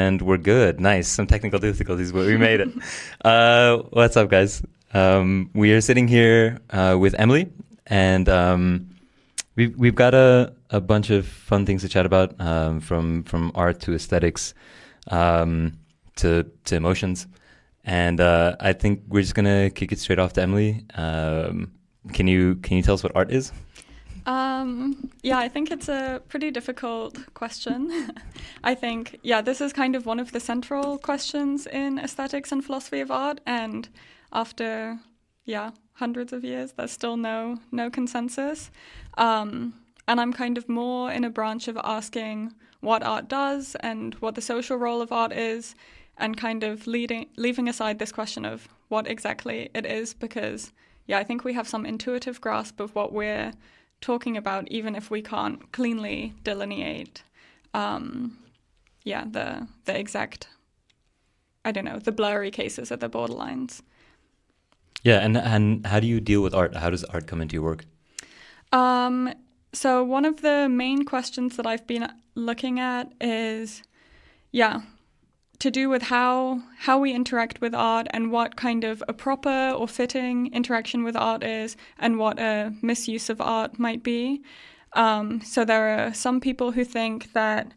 And we're good. Nice. Some technical difficulties, but we made it. What's up, guys? We are sitting here with Emily, and we've got a bunch of fun things to chat about, from art to aesthetics, to emotions. And I think we're just gonna kick it straight off to Emily. Can you tell us what art is? Yeah, I think it's a pretty difficult question. I think, this is kind of one of the central questions in aesthetics and philosophy of art. And after, hundreds of years, there's still no consensus. And I'm kind of more in a branch of asking what art does and what the social role of art is, and kind of leaving aside this question of what exactly it is, because, I think we have some intuitive grasp of what we're talking about, even if we can't cleanly delineate the exact, the blurry cases or the borderlines. Yeah, and how do you deal with art? How does art come into your work? So one of the main questions that I've been looking at is, to do with how we interact with art, and what kind of a proper or fitting interaction with art is, and what a misuse of art might be. So there are some people who think that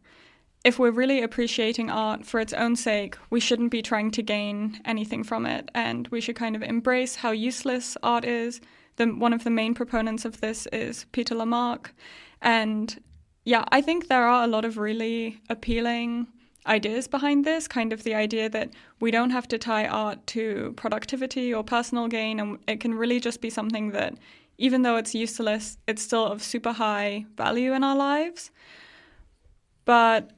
if we're really appreciating art for its own sake, we shouldn't be trying to gain anything from it, and we should kind of embrace how useless art is. One of the main proponents of this is Peter Lamarck. And I think there are a lot of really appealing ideas behind this, kind of the idea that we don't have to tie art to productivity or personal gain, and it can really just be something that, even though it's useless, it's still of super high value in our lives. But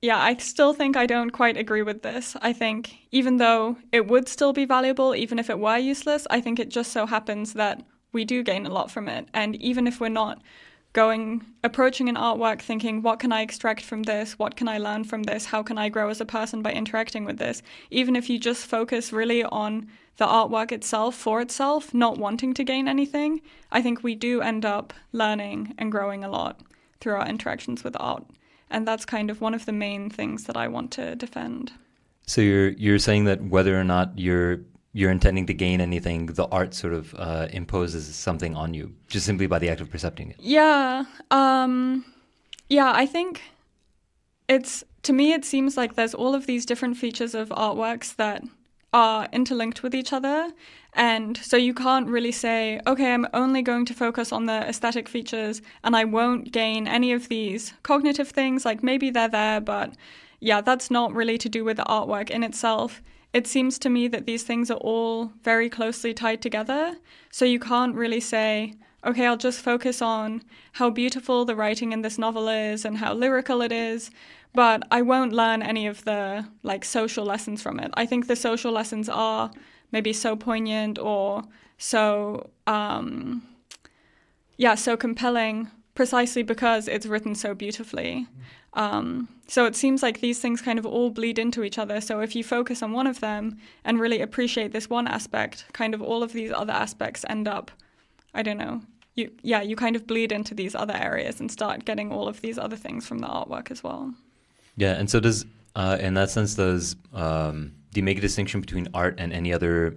I still think I don't quite agree with this. I think even though it would still be valuable, even if it were useless, I think it just so happens that we do gain a lot from it. And even if we're not approaching an artwork thinking, what can I extract from this? What can I learn from this? How can I grow as a person by interacting with this? Even if you just focus really on the artwork itself for itself, not wanting to gain anything, I think we do end up learning and growing a lot through our interactions with art. And that's kind of one of the main things that I want to defend. So you're saying that whether or not you're intending to gain anything, the art sort of imposes something on you, just simply by the act of percepting it. I think to me it seems like there's all of these different features of artworks that are interlinked with each other. And so you can't really say, okay, I'm only going to focus on the aesthetic features and I won't gain any of these cognitive things. Like maybe they're there, but that's not really to do with the artwork in itself. It seems to me that these things are all very closely tied together. So you can't really say, okay, I'll just focus on how beautiful the writing in this novel is and how lyrical it is, but I won't learn any of the social lessons from it. I think the social lessons are maybe so poignant or so so compelling precisely because it's written so beautifully. So it seems like these things kind of all bleed into each other. So if you focus on one of them and really appreciate this one aspect, kind of all of these other aspects end up, you kind of bleed into these other areas and start getting all of these other things from the artwork as well. Yeah, and so does, in that sense, do you make a distinction between art and any other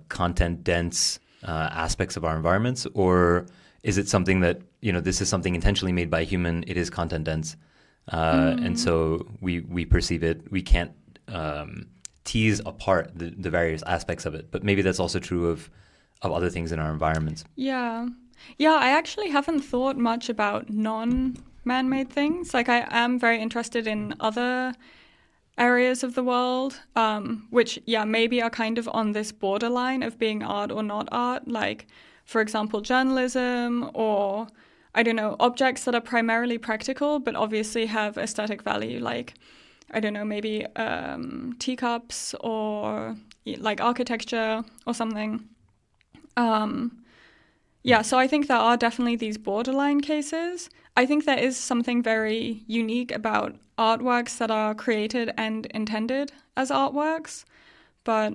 content-dense aspects of our environments? Or is it something that, this is something intentionally made by a human, it is content-dense, and so we perceive it, we can't tease apart the various aspects of it, but maybe that's also true of other things in our environments. Yeah, I actually haven't thought much about non-man-made things. Like I am very interested in other areas of the world, which maybe are kind of on this borderline of being art or not art, like for example journalism, or objects that are primarily practical but obviously have aesthetic value, like maybe teacups or like architecture or something. So I think there are definitely these borderline cases. I think there is something very unique about artworks that are created and intended as artworks, but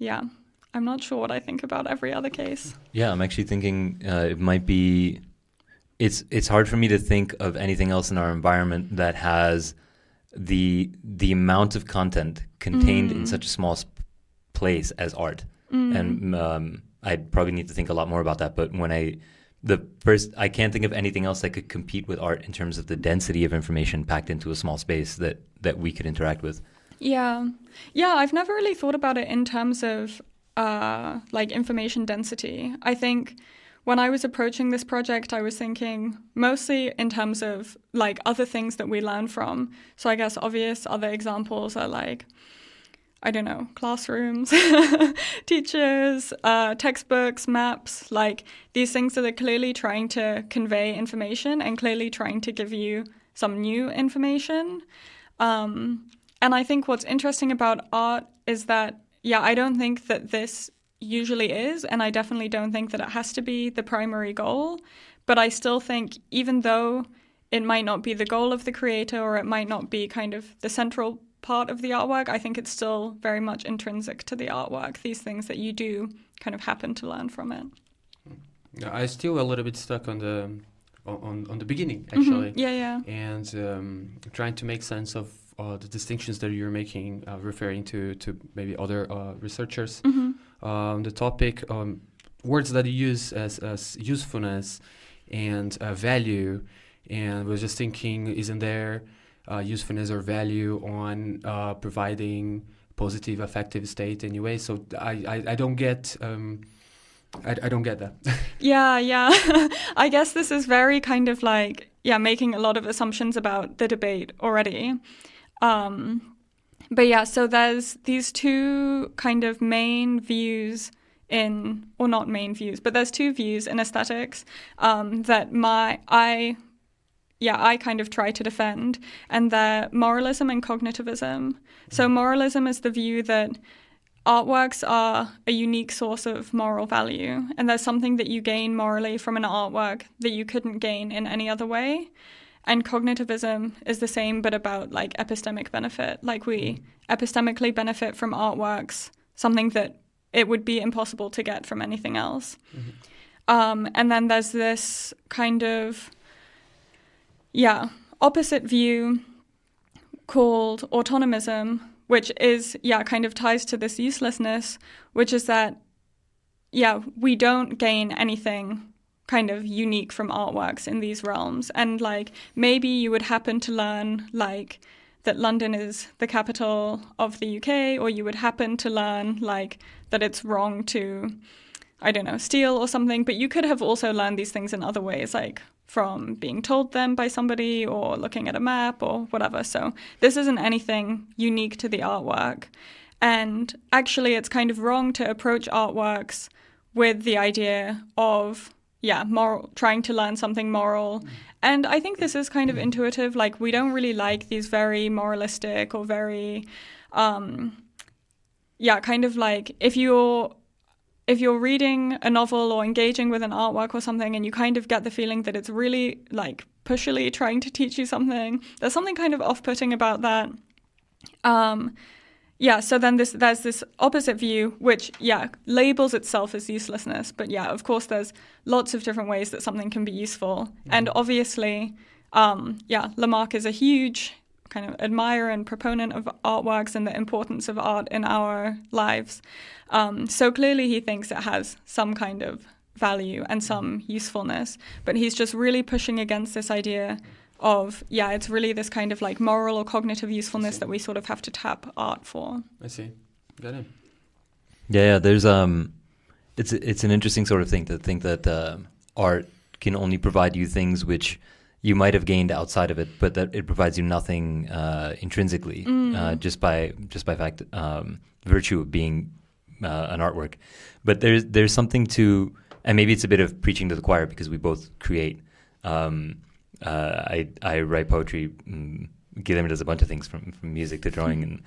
I'm not sure what I think about every other case. Yeah, I'm actually thinking it might be, it's hard for me to think of anything else in our environment that has the amount of content contained in such a small place as art. And I'd probably need to think a lot more about that. But I can't think of anything else that could compete with art in terms of the density of information packed into a small space that we could interact with. Yeah. I've never really thought about it in terms of like information density. I think when I was approaching this project, I was thinking mostly in terms of like other things that we learn from. So I guess obvious other examples are like, I don't know, classrooms, teachers, textbooks, maps, like these things that are clearly trying to convey information and clearly trying to give you some new information. And I think what's interesting about art is that, I don't think that this usually is, and I definitely don't think that it has to be the primary goal. But I still think even though it might not be the goal of the creator or it might not be kind of the central part of the artwork, I think it's still very much intrinsic to the artwork, these things that you do kind of happen to learn from it. I still a little bit stuck on the beginning, actually. And trying to make sense of the distinctions that you're making, referring to maybe other researchers. The topic, words that you use as usefulness and value, and was just thinking, isn't there usefulness or value on providing positive affective state anyway? So I don't get I don't get that. I guess this is very kind of like making a lot of assumptions about the debate already. So there's these two kind of main views or not main views, but there's two views in aesthetics that I kind of try to defend, and they're moralism and cognitivism. So moralism is the view that artworks are a unique source of moral value, and there's something that you gain morally from an artwork that you couldn't gain in any other way. And cognitivism is the same, but about like epistemic benefit. Like we epistemically benefit from artworks, something that it would be impossible to get from anything else. And then there's this kind of opposite view called autonomism, which is kind of ties to this uselessness, which is that we don't gain anything kind of unique from artworks in these realms. And like maybe you would happen to learn like that London is the capital of the UK, or you would happen to learn like that it's wrong to, I don't know, steal or something. But you could have also learned these things in other ways, like from being told them by somebody or looking at a map or whatever. So this isn't anything unique to the artwork. And actually it's kind of wrong to approach artworks with the idea of moral, trying to learn something moral. And I think this is kind of intuitive. Like we don't really like these very moralistic or very, kind of like if you're reading a novel or engaging with an artwork or something and you kind of get the feeling that it's really like pushily trying to teach you something, there's something kind of off-putting about that. So then there's this opposite view, which, labels itself as uselessness. But of course, there's lots of different ways that something can be useful. And obviously, Lamarck is a huge kind of admirer and proponent of artworks and the importance of art in our lives. So clearly he thinks it has some kind of value and some usefulness. But he's just really pushing against this idea of, it's really this kind of like moral or cognitive usefulness that we sort of have to tap art for. I see. Got it. Yeah, there's it's an interesting sort of thing to think that art can only provide you things which you might have gained outside of it, but that it provides you nothing intrinsically, just by virtue of being an artwork. But there's something to, and maybe it's a bit of preaching to the choir because we both create. I write poetry. Guilherme does a bunch of things from music to drawing, and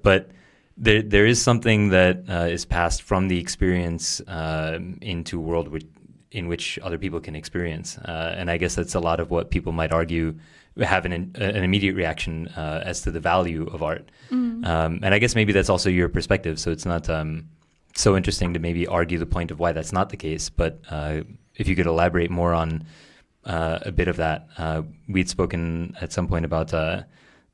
but there is something that is passed from the experience into a world in which other people can experience, and I guess that's a lot of what people might argue have an immediate reaction as to the value of art, and I guess maybe that's also your perspective. So it's not so interesting to maybe argue the point of why that's not the case, but if you could elaborate more on a bit of that. We'd spoken at some point about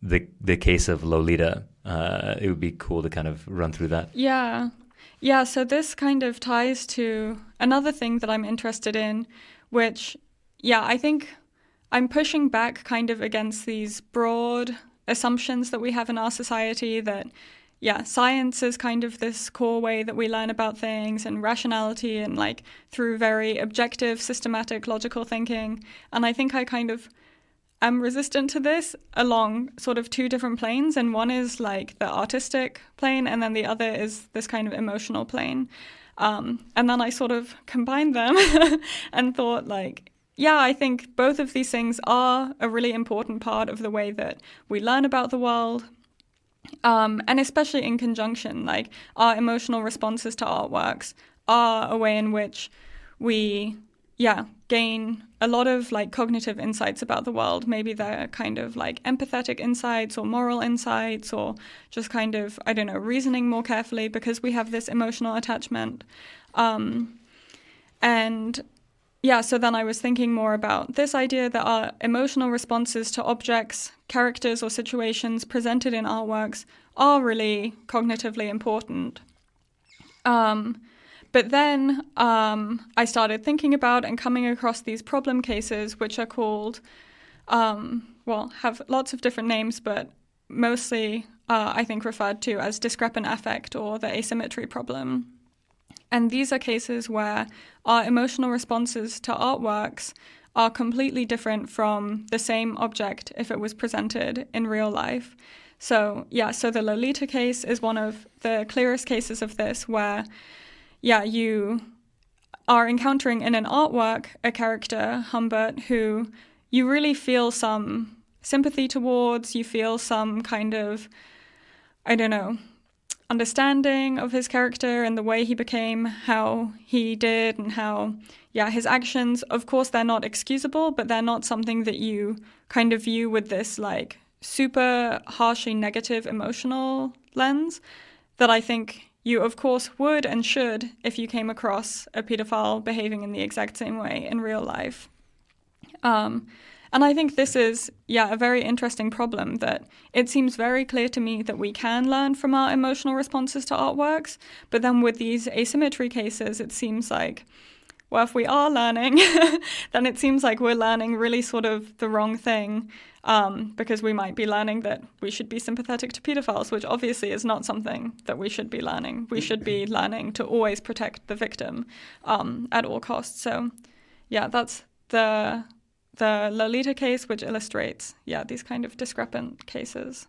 the case of Lolita, it would be cool to kind of run through that. Yeah, so this kind of ties to another thing that I'm interested in, which, I think I'm pushing back kind of against these broad assumptions that we have in our society that, science is kind of this core way that we learn about things, and rationality, and like through very objective, systematic, logical thinking. And I think I kind of am resistant to this along sort of two different planes, and one is like the artistic plane, and then the other is this kind of emotional plane. And then I sort of combined them and thought like, I think both of these things are a really important part of the way that we learn about the world. And especially in conjunction, like our emotional responses to artworks are a way in which we gain a lot of like cognitive insights about the world. Maybe they're kind of like empathetic insights or moral insights, or just kind of, I don't know, reasoning more carefully because we have this emotional attachment. So then I was thinking more about this idea that our emotional responses to objects, characters, or situations presented in artworks are really cognitively important. But then I started thinking about and coming across these problem cases, which are called, have lots of different names, but mostly I think referred to as discrepant affect or the asymmetry problem. And these are cases where our emotional responses to artworks are completely different from the same object if it was presented in real life. So the Lolita case is one of the clearest cases of this, where you are encountering in an artwork a character, Humbert, who you really feel some sympathy towards, you feel some kind of, I don't know, understanding of his character and the way he became how he did, and how, his actions, of course, they're not excusable, but they're not something that you kind of view with this like super harshly negative emotional lens that I think you, of course, would and should if you came across a pedophile behaving in the exact same way in real life. And I think this is, a very interesting problem, that it seems very clear to me that we can learn from our emotional responses to artworks, but then with these asymmetry cases, it seems like, well, if we are learning, then it seems like we're learning really sort of the wrong thing, because we might be learning that we should be sympathetic to pedophiles, which obviously is not something that we should be learning. We should be learning to always protect the victim at all costs. So, that's the Lolita case, which illustrates, these kind of discrepant cases.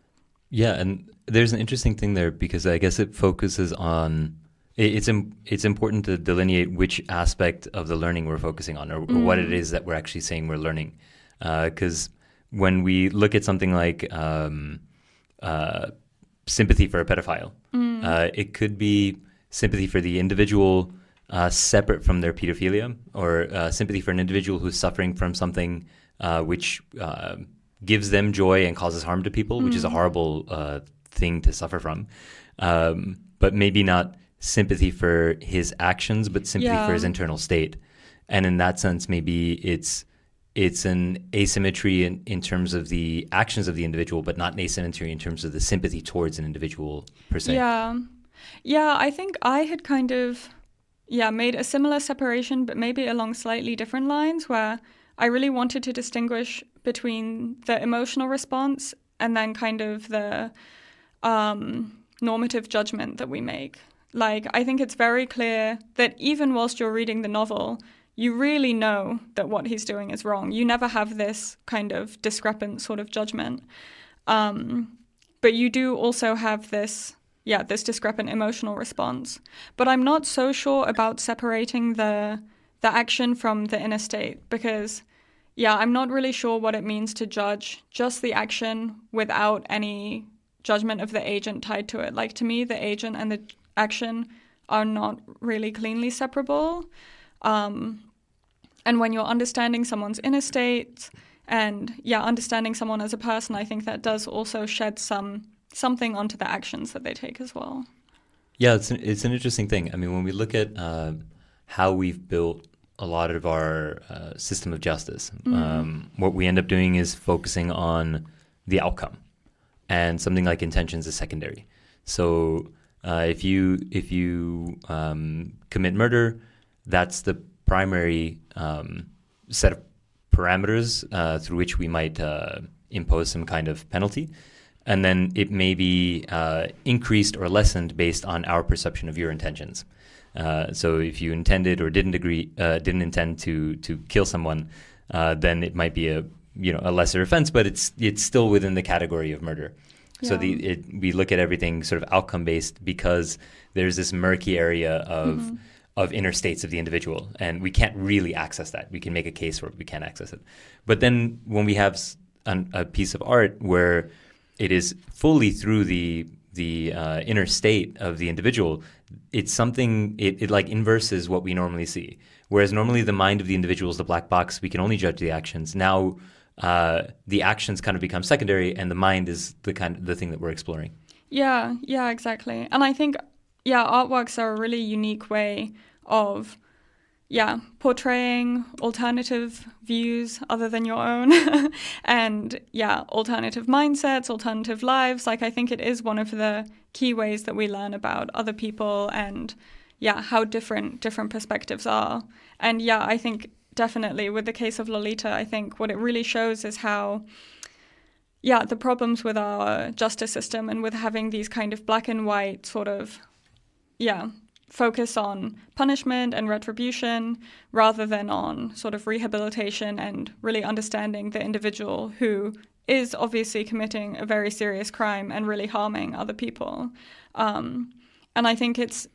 Yeah, and there's an interesting thing there, because I guess it focuses on, it's important to delineate which aspect of the learning we're focusing on, or what it is that we're actually saying we're learning. Because when we look at something like sympathy for a pedophile, it could be sympathy for the individual separate from their pedophilia, or sympathy for an individual who's suffering from something which gives them joy and causes harm to people, which is a horrible thing to suffer from. But maybe not sympathy for his actions, but sympathy for his internal state. And in that sense, maybe it's an asymmetry in terms of the actions of the individual, but not an asymmetry in terms of the sympathy towards an individual per se. Yeah, I think I had kind of made a similar separation, but maybe along slightly different lines, where I really wanted to distinguish between the emotional response and then kind of the normative judgment that we make. Like, I think it's very clear that even whilst you're reading the novel, you really know that what he's doing is wrong. You never have this kind of discrepant sort of judgment. But you do also have this discrepant emotional response. But I'm not so sure about separating the action from the inner state, because, I'm not really sure what it means to judge just the action without any judgment of the agent tied to it. Like, to me, the agent and the action are not really cleanly separable. And when you're understanding someone's inner state and, understanding someone as a person, I think that does also shed something onto the actions that they take as well. Yeah, it's an interesting thing. I mean, when we look at how we've built a lot of our system of justice, what we end up doing is focusing on the outcome. and something like intentions is secondary. So if you commit murder, that's the primary set of parameters through which we might impose some kind of penalty. And then it may be increased or lessened based on our perception of your intentions. So if you intended or didn't intend to kill someone, then it might be a lesser offense, but it's still within the category of murder. Yeah. So we look at everything sort of outcome based because there's this murky area of inner states of the individual, and we can't really access that. We can make a case where we can't access it. But then when we have a piece of art where it is fully through the inner state of the individual, it's something, it like inverses what we normally see. Whereas normally the mind of the individual is the black box, we can only judge the actions. Now the actions kind of become secondary, and the mind is the thing that we're exploring. Yeah, exactly. And I think, artworks are a really unique way of portraying alternative views other than your own and alternative mindsets, alternative lives. Like, I think it is one of the key ways that we learn about other people and how different perspectives are. And I think definitely with the case of Lolita, I think what it really shows is how the problems with our justice system and with having these kind of black and white sort of focus on punishment and retribution rather than on sort of rehabilitation and really understanding the individual who is obviously committing a very serious crime and really harming other people. And I think it's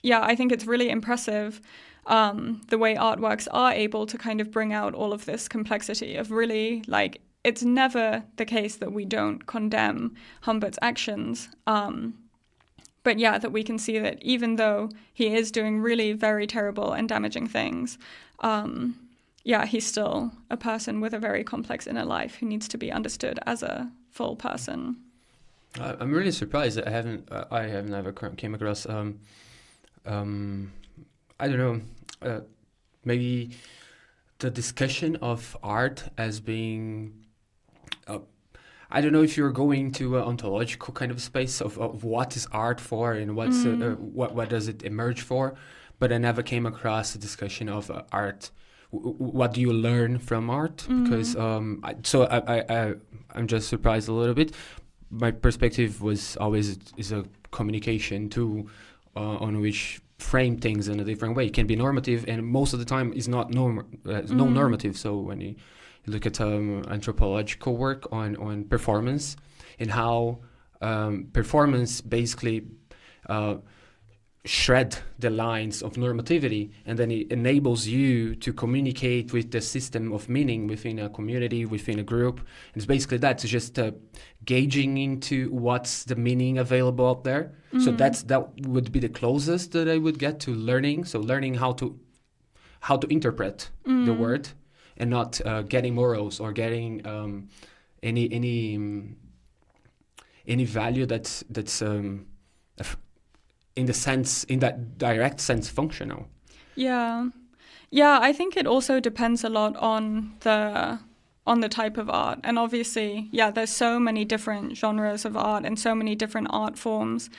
really impressive the way artworks are able to kind of bring out all of this complexity of really, like, it's never the case that we don't condemn Humbert's actions. But that we can see that even though he is doing really very terrible and damaging things, he's still a person with a very complex inner life who needs to be understood as a full person. I'm really surprised that I have never came across, I don't know, maybe the discussion of art as being... I don't know if you're going to an ontological kind of space of what is art for and what's what does it emerge for, but I never came across a discussion of art. What do you learn from art? Because I'm just surprised a little bit. My perspective was always is a communication tool on which frame things in a different way. It can be normative, and most of the time is not no normative. So when you look at anthropological work on performance and how performance basically shred the lines of normativity, and then it enables you to communicate with the system of meaning within a community, within a group. And it's basically that, it's just gauging into what's the meaning available out there. So that would be the closest that I would get to learning. So learning how to interpret the word, and not getting morals or getting any value that's in that direct sense functional. Yeah, I think it also depends a lot on the type of art, and obviously, there's so many different genres of art and so many different art forms.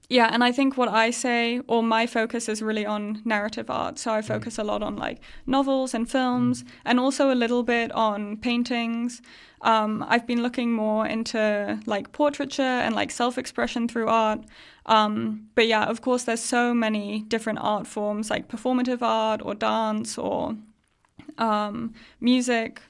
And I think what I say, or my focus is really on narrative art. So I focus a lot on like novels and films, and also a little bit on paintings. I've been looking more into like portraiture and like self-expression through art. But of course, there's so many different art forms like performative art or dance or music.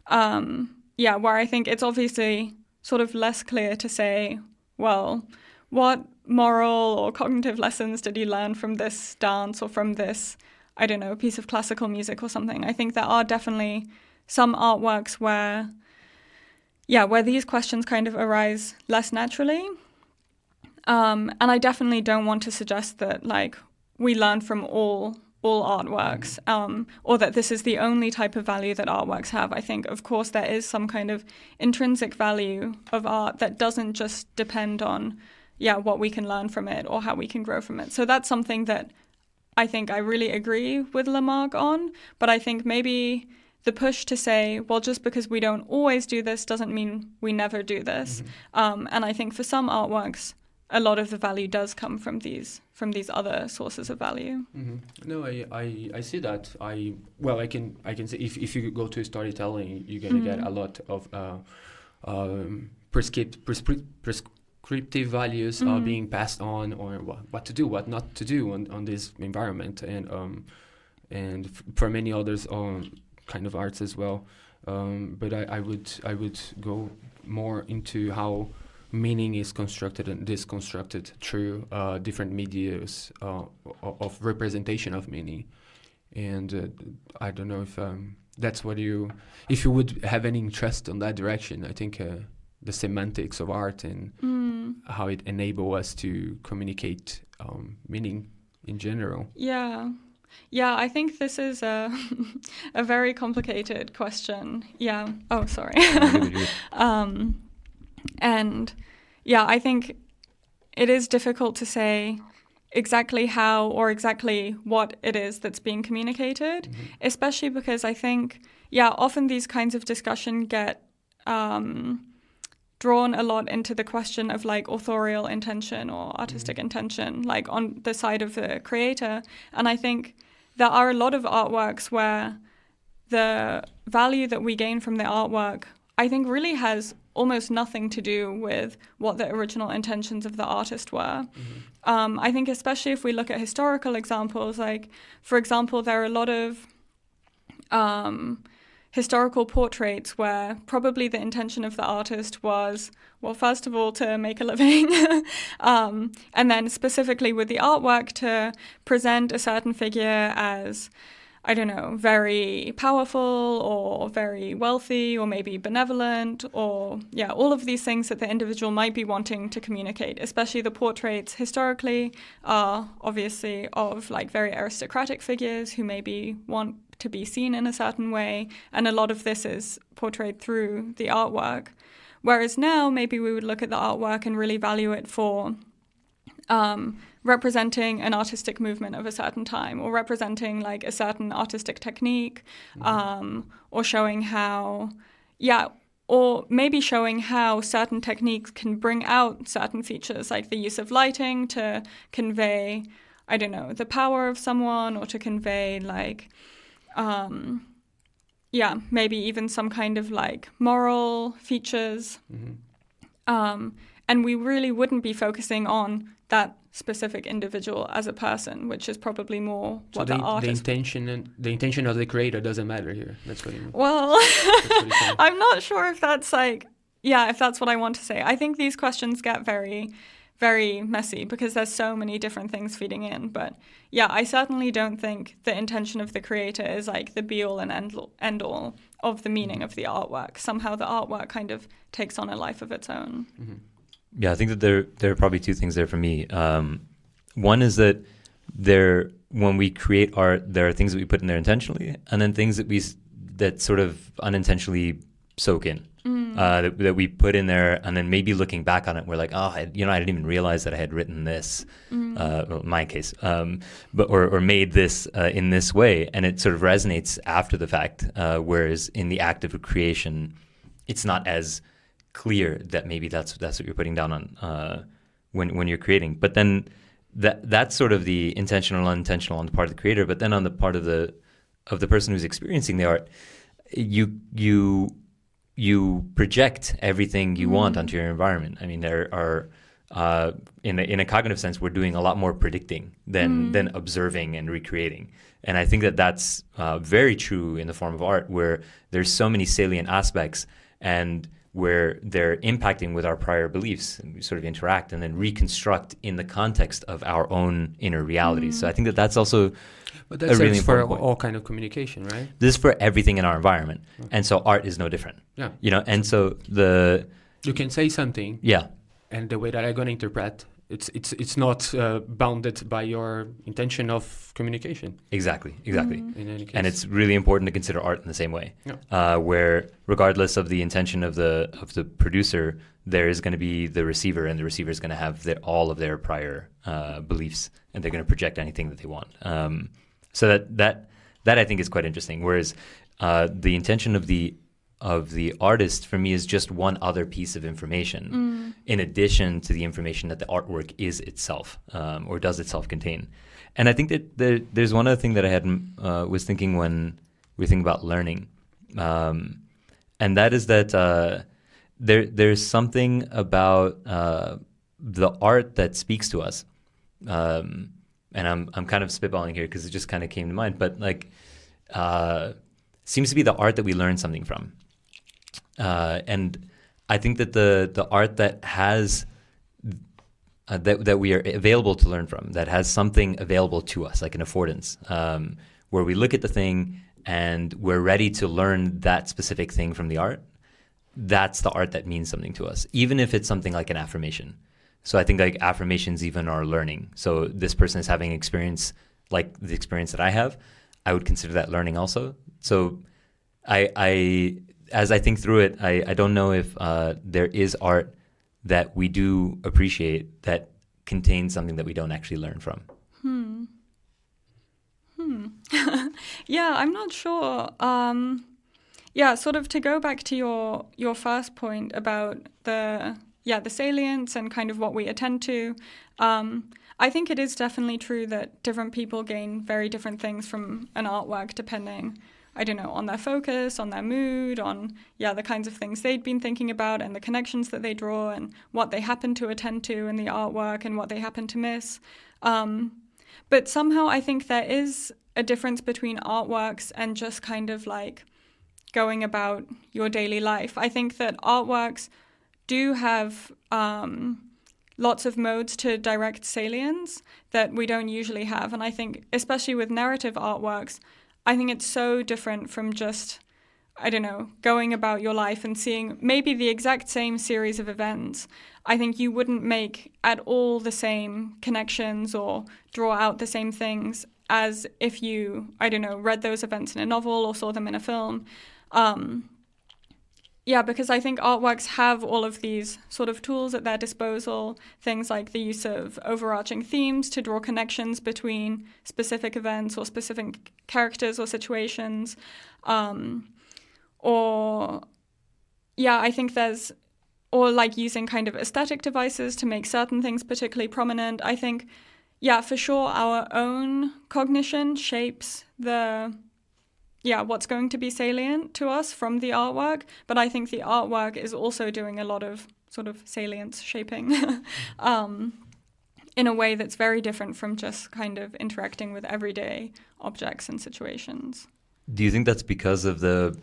Where I think it's obviously sort of less clear to say, well, what moral or cognitive lessons did you learn from this dance or from this, I don't know, piece of classical music or something? I think there are definitely some artworks where these questions kind of arise less naturally. And I definitely don't want to suggest that like we learn from all artworks, or that this is the only type of value that artworks have. I think, of course, there is some kind of intrinsic value of art that doesn't just depend on what we can learn from it or how we can grow from it. So that's something that I think I really agree with Lamarck on, but I think maybe the push to say, well, just because we don't always do this doesn't mean we never do this. And I think for some artworks, a lot of the value does come from these other sources of value. No, I see that. I can say if you go to storytelling, you're gonna get a lot of prescriptive values are being passed on, or what to do, what not to do on this environment, and for many others kind of arts as well. But I would go more into how meaning is constructed and disconstructed through different medias of representation of meaning. And I don't know if that's what if you would have any interest on that direction. I think the semantics of art and how it enable us to communicate meaning in general. Yeah, I think this is a very complicated question. Yeah. Oh, sorry. And yeah, I think it is difficult to say exactly how or exactly what it is that's being communicated, especially because I think, often these kinds of discussion get drawn a lot into the question of like authorial intention or artistic intention, like on the side of the creator. And I think there are a lot of artworks where the value that we gain from the artwork, I think, really has almost nothing to do with what the original intentions of the artist were. I think especially if we look at historical examples, like, for example, there are a lot of historical portraits where probably the intention of the artist was, well, first of all, to make a living, and then specifically with the artwork to present a certain figure as, I don't know, very powerful or very wealthy or maybe benevolent, or all of these things that the individual might be wanting to communicate. Especially the portraits historically are obviously of like very aristocratic figures who maybe want to be seen in a certain way, and a lot of this is portrayed through the artwork. Whereas now maybe we would look at the artwork and really value it for representing an artistic movement of a certain time, or representing like a certain artistic technique, or showing how, or maybe showing how certain techniques can bring out certain features, like the use of lighting to convey, I don't know, the power of someone, or to convey like, maybe even some kind of like moral features. And we really wouldn't be focusing on that specific individual as a person, which is probably more what the artist... The intention of the creator doesn't matter here. That's what you mean. Well, I'm not sure if that's like, if that's what I want to say. I think these questions get very, very messy because there's so many different things feeding in. But I certainly don't think the intention of the creator is like the be-all and end-all of the meaning of the artwork. Somehow the artwork kind of takes on a life of its own. Yeah, I think that there are probably two things there for me. One is that when we create art, there are things that we put in there intentionally, and then things that sort of unintentionally soak in, that we put in there, and then maybe looking back on it, we're like, I didn't even realize that I had written this, well, in my case, or made this in this way, and it sort of resonates after the fact, whereas in the act of creation, it's not as clear that maybe that's what you're putting down on when you're creating. But then that's sort of the intentional, unintentional on the part of the creator. But then on the part of the person who's experiencing the art, you project everything you want onto your environment. I mean, there are in a cognitive sense, we're doing a lot more predicting than observing and recreating. And I think that's very true in the form of art, where there's so many salient aspects and where they're impacting with our prior beliefs, and we sort of interact and then reconstruct in the context of our own inner realities. So I think that's also but that's a really for important point. All kind of communication, right? This is for everything in our environment. Okay. And so art is no different. Yeah. And so you can say something. Yeah. And the way that I'm going to interpret, it's not bounded by your intention of communication. Exactly. In any case. And it's really important to consider art in the same way, where regardless of the intention of the producer, there is going to be the receiver, and the receiver is going to have all of their prior beliefs, and they're going to project anything that they want. So that I think is quite interesting. Whereas the intention of the artist for me is just one other piece of information in addition to the information that the artwork is itself, or does itself contain. And I think that there's one other thing that I had was thinking when we think about learning, and that is that there's something about the art that speaks to us. And I'm kind of spitballing here because it just kind of came to mind, but like seems to be the art that we learn something from. And I think that the art that has that we are available to learn from, that has something available to us, like an affordance, where we look at the thing and we're ready to learn that specific thing from the art, that's the art that means something to us, even if it's something like an affirmation. So I think like affirmations even are learning. So this person is having experience like the experience that I have, I would consider that learning also. So I as I think through it, I don't know if there is art that we do appreciate that contains something that we don't actually learn from. Yeah, I'm not sure. Yeah, sort of to go back to your first point about the salience and kind of what we attend to. I think it is definitely true that different people gain very different things from an artwork depending, I don't know, on their focus, on their mood, on, the kinds of things they'd been thinking about and the connections that they draw and what they happen to attend to in the artwork and what they happen to miss. But somehow I think there is a difference between artworks and just kind of like going about your daily life. I think that artworks do have lots of modes to direct salience that we don't usually have. And I think, especially with narrative artworks, I think it's so different from just, I don't know, going about your life and seeing maybe the exact same series of events. I think you wouldn't make at all the same connections or draw out the same things as if you, I don't know, read those events in a novel or saw them in a film. Because I think artworks have all of these sort of tools at their disposal, things like the use of overarching themes to draw connections between specific events or specific characters or situations. I think there's, or like using kind of aesthetic devices to make certain things particularly prominent. I think, for sure, our own cognition shapes what's going to be salient to us from the artwork. But I think the artwork is also doing a lot of sort of salience shaping in a way that's very different from just kind of interacting with everyday objects and situations. Do you think that's because of the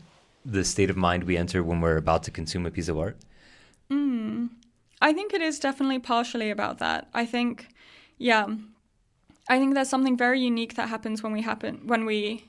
state of mind we enter when we're about to consume a piece of art? I think it is definitely partially about that. I think there's something very unique that happens when we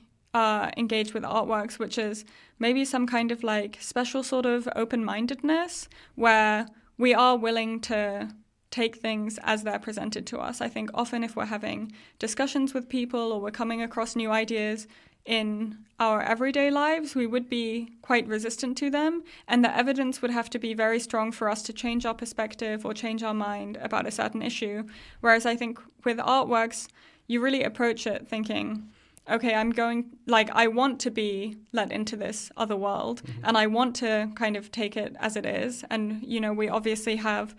engage with artworks, which is maybe some kind of like special sort of open-mindedness where we are willing to take things as they're presented to us. I think often if we're having discussions with people or we're coming across new ideas in our everyday lives, we would be quite resistant to them, and the evidence would have to be very strong for us to change our perspective or change our mind about a certain issue. Whereas I think with artworks, you really approach it thinking, okay, I want to be let into this other world, and I want to kind of take it as it is. And, we obviously have,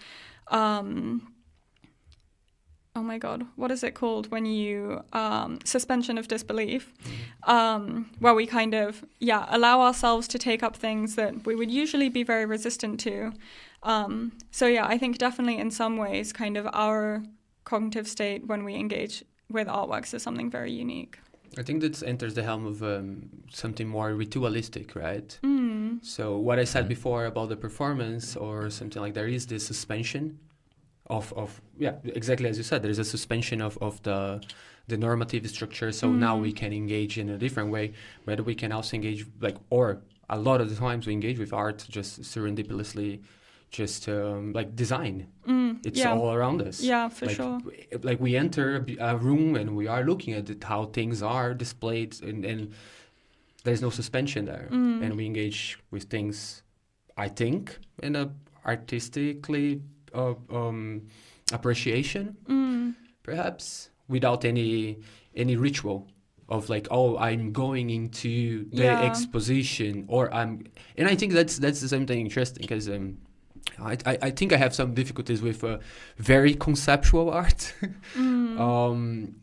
oh my God, what is it called when you, suspension of disbelief, where we kind of, allow ourselves to take up things that we would usually be very resistant to. I think definitely in some ways kind of our cognitive state when we engage with artworks is something very unique. I think that enters the helm of something more ritualistic, right? So what I said before about the performance or something like there is this suspension of exactly as you said, there is a suspension of the normative structure. So now we can engage in a different way, whether we can also engage or a lot of the times we engage with art just serendipitously, just design. It's all around us. Yeah, for sure. Like we enter a room and we are looking at how things are displayed and there's no suspension there. And we engage with things, I think, in a artistically appreciation, perhaps, without any ritual of like, oh, I'm going into the exposition, and I think that's the same thing interesting, because I think I have some difficulties with very conceptual art, and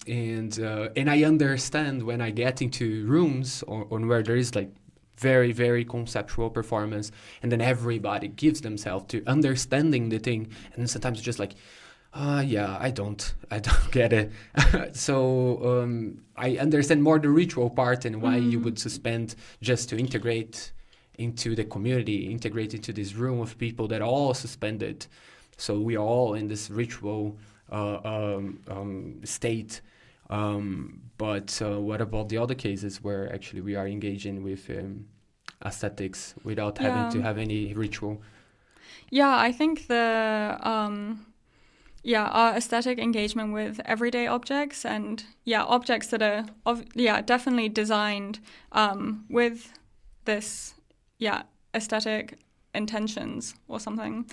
I understand when I get into rooms on where there is like very, very conceptual performance, and then everybody gives themselves to understanding the thing, and then sometimes it's just like, I don't get it. So I understand more the ritual part and why you would suspend just to integrate into the community, integrate into this room of people that are all suspended. So we are all in this ritual state. But what about the other cases where actually we are engaging with aesthetics without having to have any ritual? Yeah, I think our aesthetic engagement with everyday objects and objects that are definitely designed with this aesthetic intentions or something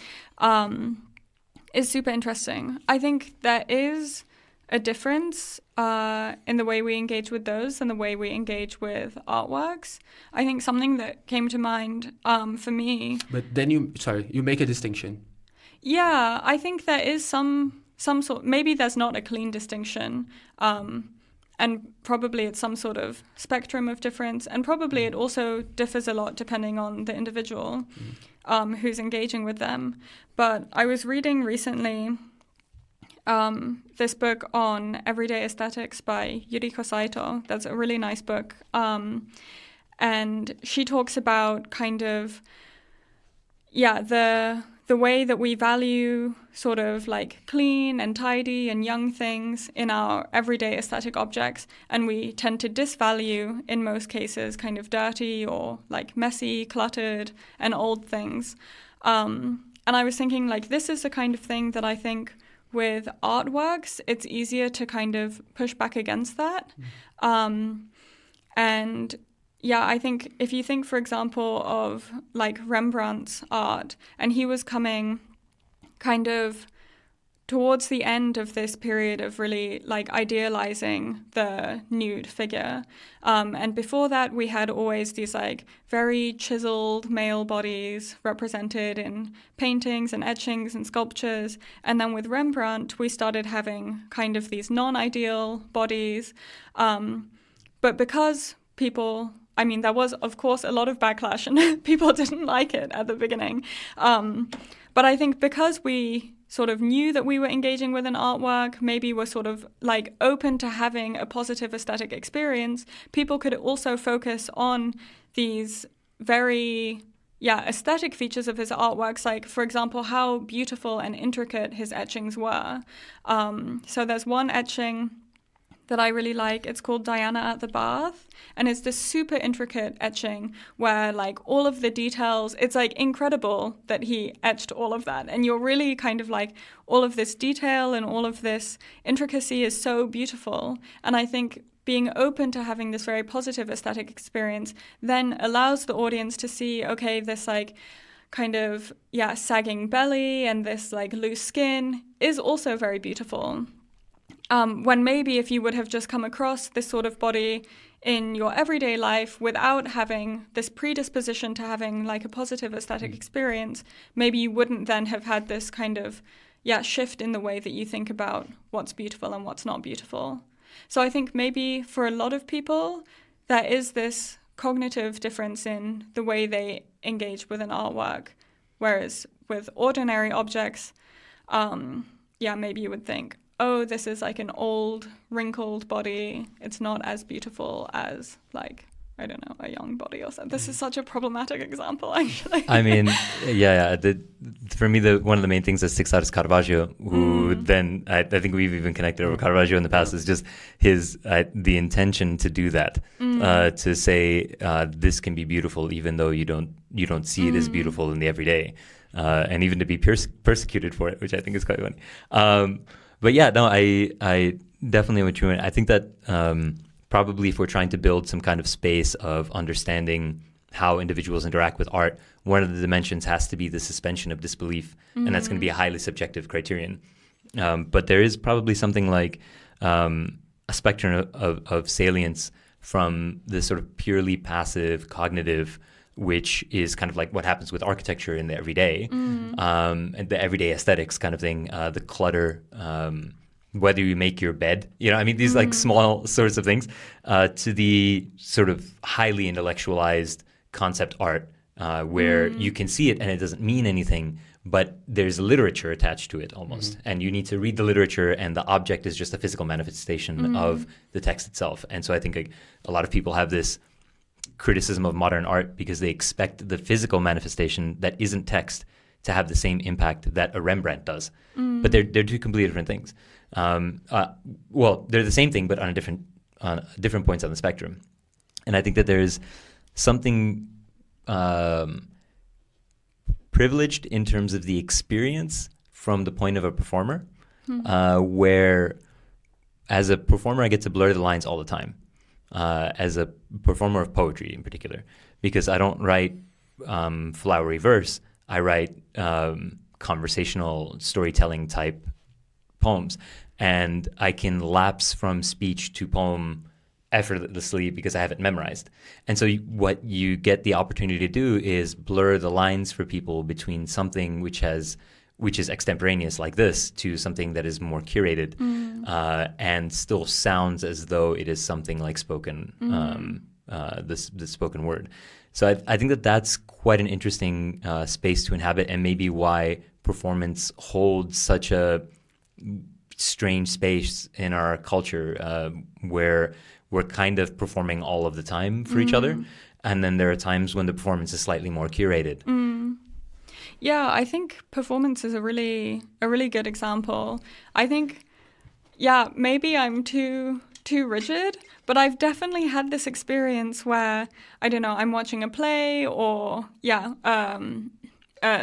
is super interesting. I think there is a difference in the way we engage with those and the way we engage with artworks. I think something that came to mind for me. But then you make a distinction. Yeah, I think there is some sort. Maybe there's not a clean distinction, and probably it's some sort of spectrum of difference, and probably it also differs a lot depending on the individual who's engaging with them. But I was reading recently this book on everyday aesthetics by Yuriko Saito. That's a really nice book, and she talks about kind of the way that we value sort of like clean and tidy and young things in our everyday aesthetic objects, and we tend to disvalue, in most cases, kind of dirty or like messy, cluttered and old things. And I was thinking, like, this is the kind of thing that I think with artworks, it's easier to kind of push back against that. And I think if you think, for example, of like Rembrandt's art, and he was coming kind of towards the end of this period of really like idealizing the nude figure. And before that, we had always these like very chiseled male bodies represented in paintings and etchings and sculptures. And then with Rembrandt, we started having kind of these non-ideal bodies. But because there was, of course, a lot of backlash and people didn't like it at the beginning. But I think because we sort of knew that we were engaging with an artwork, maybe were sort of like open to having a positive aesthetic experience, people could also focus on these very aesthetic features of his artworks, like, for example, how beautiful and intricate his etchings were. So there's one etching that I really like. It's called Diana at the Bath, and it's this super intricate etching where like all of the details, it's like incredible that he etched all of that, and you're really kind of like, all of this detail and all of this intricacy is so beautiful. And I think being open to having this very positive aesthetic experience then allows the audience to see, okay, this like kind of sagging belly and this like loose skin is also very beautiful. When maybe if you would have just come across this sort of body in your everyday life without having this predisposition to having like a positive aesthetic experience, maybe you wouldn't then have had this kind of shift in the way that you think about what's beautiful and what's not beautiful. So I think maybe for a lot of people, there is this cognitive difference in the way they engage with an artwork, whereas with ordinary objects, maybe you would think, oh, this is like an old, wrinkled body. It's not as beautiful as, like, I don't know, a young body or something. This is such a problematic example, actually. I mean, for me, one of the main things that sticks out is Caravaggio, who then, I think we've even connected over Caravaggio in the past, is just the intention to do that, to say this can be beautiful even though you don't see it as beautiful in the everyday, and even to be persecuted for it, which I think is quite funny. But I definitely know what you mean. I think that probably if we're trying to build some kind of space of understanding how individuals interact with art, one of the dimensions has to be the suspension of disbelief, and that's going to be a highly subjective criterion. But there is probably something like a spectrum of salience from this sort of purely passive cognitive, which is kind of like what happens with architecture in the everyday, and the everyday aesthetics kind of thing, the clutter, whether you make your bed, these like small sorts of things, to the sort of highly intellectualized concept art, where you can see it and it doesn't mean anything, but there's literature attached to it almost. And you need to read the literature, and the object is just a physical manifestation of the text itself. And so I think a lot of people have this criticism of modern art because they expect the physical manifestation that isn't text to have the same impact that a Rembrandt does. But they're two completely different things. Well, they're the same thing, but on different points on the spectrum. And I think that there's something privileged in terms of the experience from the point of a performer, where as a performer I get to blur the lines all the time, as a performer of poetry in particular, because I don't write flowery verse, I write conversational storytelling type poems, and I can lapse from speech to poem effortlessly because I have it memorized. And so what you get the opportunity to do is blur the lines for people between something which is extemporaneous like this to something that is more curated, and still sounds as though it is something like spoken, the spoken word. So I think that's quite an interesting space to inhabit, and maybe why performance holds such a strange space in our culture, where we're kind of performing all of the time for each other, and then there are times when the performance is slightly more curated. Yeah, I think performance is a really good example. I think, maybe I'm too rigid, but I've definitely had this experience where, I don't know, I'm watching a play or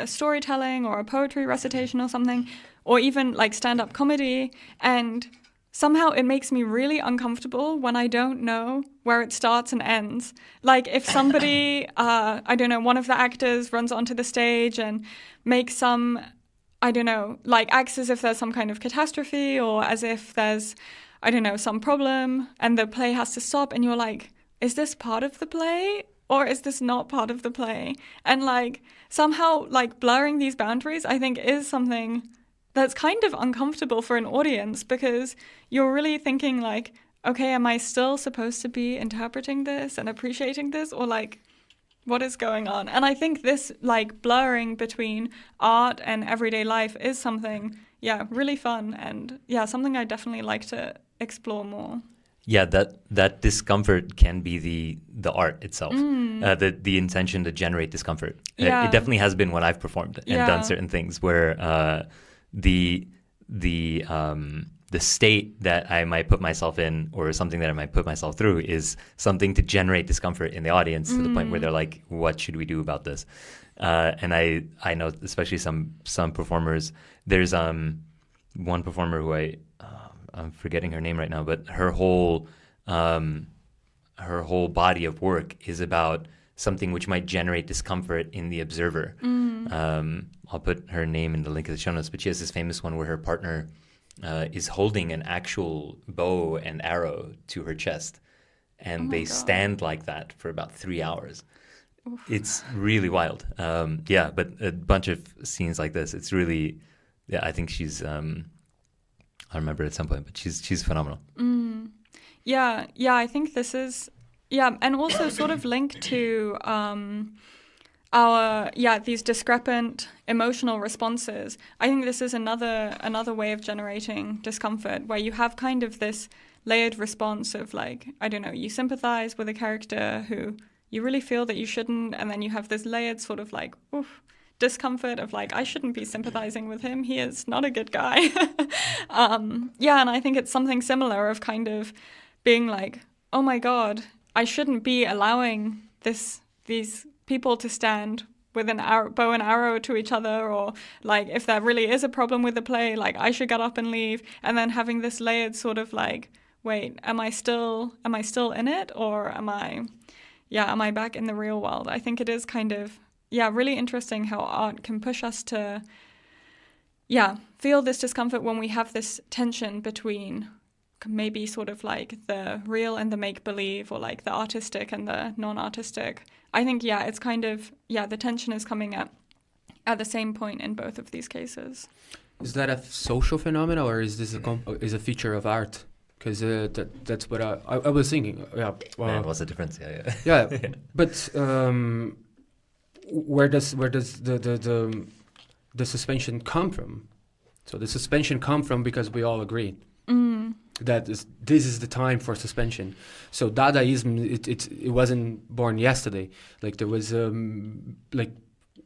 storytelling or a poetry recitation or something, or even like stand-up comedy, and somehow it makes me really uncomfortable when I don't know where it starts and ends. Like if somebody, I don't know, one of the actors runs onto the stage and makes some, I don't know, like acts as if there's some kind of catastrophe or as if there's, I don't know, some problem and the play has to stop, and you're like, is this part of the play or is this not part of the play? And like somehow like blurring these boundaries, I think, is something that's kind of uncomfortable for an audience, because you're really thinking like, okay, am I still supposed to be interpreting this and appreciating this, or like, what is going on? And I think this like blurring between art and everyday life is something, really fun, and something I definitely like to explore more. Yeah, that discomfort can be the art itself, the intention to generate discomfort. Yeah. It definitely has been when I've performed and done certain things where the state that I might put myself in, or something that I might put myself through, is something to generate discomfort in the audience to the point where they're like, what should we do about this? And I know, especially some performers, there's one performer who I'm forgetting her name right now, but her whole body of work is about something which might generate discomfort in the observer. I'll put her name in the link of the show notes, but she has this famous one where her partner is holding an actual bow and arrow to her chest, and they stand like that for about 3 hours. Oof. It's really wild. But a bunch of scenes like this, it's really, I think she's, I'll remember at some point, but she's phenomenal. I think this is, and also sort of linked to these discrepant emotional responses. I think this is another way of generating discomfort, where you have kind of this layered response of like, I don't know, you sympathize with a character who you really feel that you shouldn't, and then you have this layered sort of like, discomfort of like, I shouldn't be sympathizing with him, he is not a good guy. And I think it's something similar of kind of being like, oh my God, I shouldn't be allowing these people to stand with an bow and arrow to each other, or like if there really is a problem with the play, like I should get up and leave. And then having this layered sort of like, wait, am I still in it, or am I back in the real world? I think it is kind of really interesting how art can push us to feel this discomfort when we have this tension between maybe sort of like the real and the make-believe, or like the artistic and the non-artistic. I think, it's kind of, the tension is coming at the same point in both of these cases. Is that a social phenomenon, or is this a feature of art? Because that's what I was thinking. Yeah. Man, what's the difference? Yeah. But where does the suspension come from? So the suspension come from because we all agree that this is the time for suspension. So Dadaism, it wasn't born yesterday. Like there was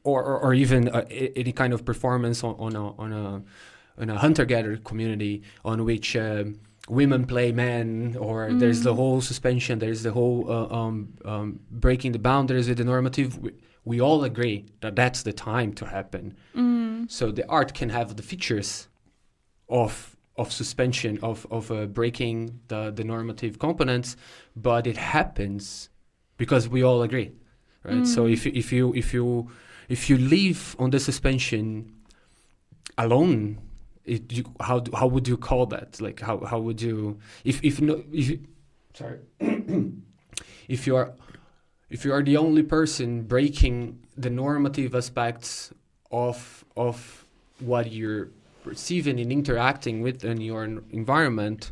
or even any kind of performance on a hunter-gatherer community on which women play men, or there's the whole suspension, there's the whole breaking the boundaries with the normative. We all agree that that's the time to happen. So the art can have the features of suspension, of breaking the normative components, but it happens because we all agree, right? So if you live on the suspension alone, how would you call that? Like how would you if you are the only person breaking the normative aspects of what you're perceiving and interacting with in your environment,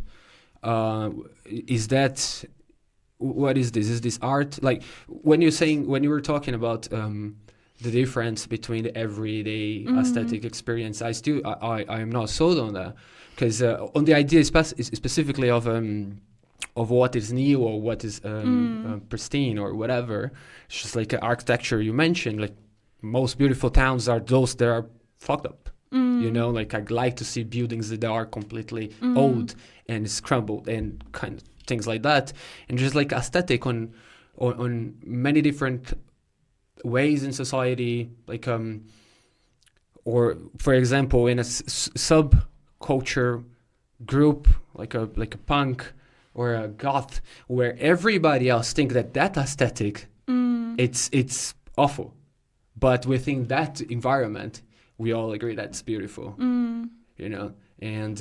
is that, what is this? Is this art? Like when you were talking about the difference between the everyday aesthetic experience, I am not sold on that, because on the idea specifically of what is new or what is pristine or whatever. It's just like architecture you mentioned, like most beautiful towns are those that are fucked up. You know, like I'd like to see buildings that are completely old and scrambled and kind of things like that, and just like aesthetic on many different ways in society, like or for example in a subculture group like a punk or a goth, where everybody else think that aesthetic it's awful, but within that environment we all agree that's beautiful. You know, and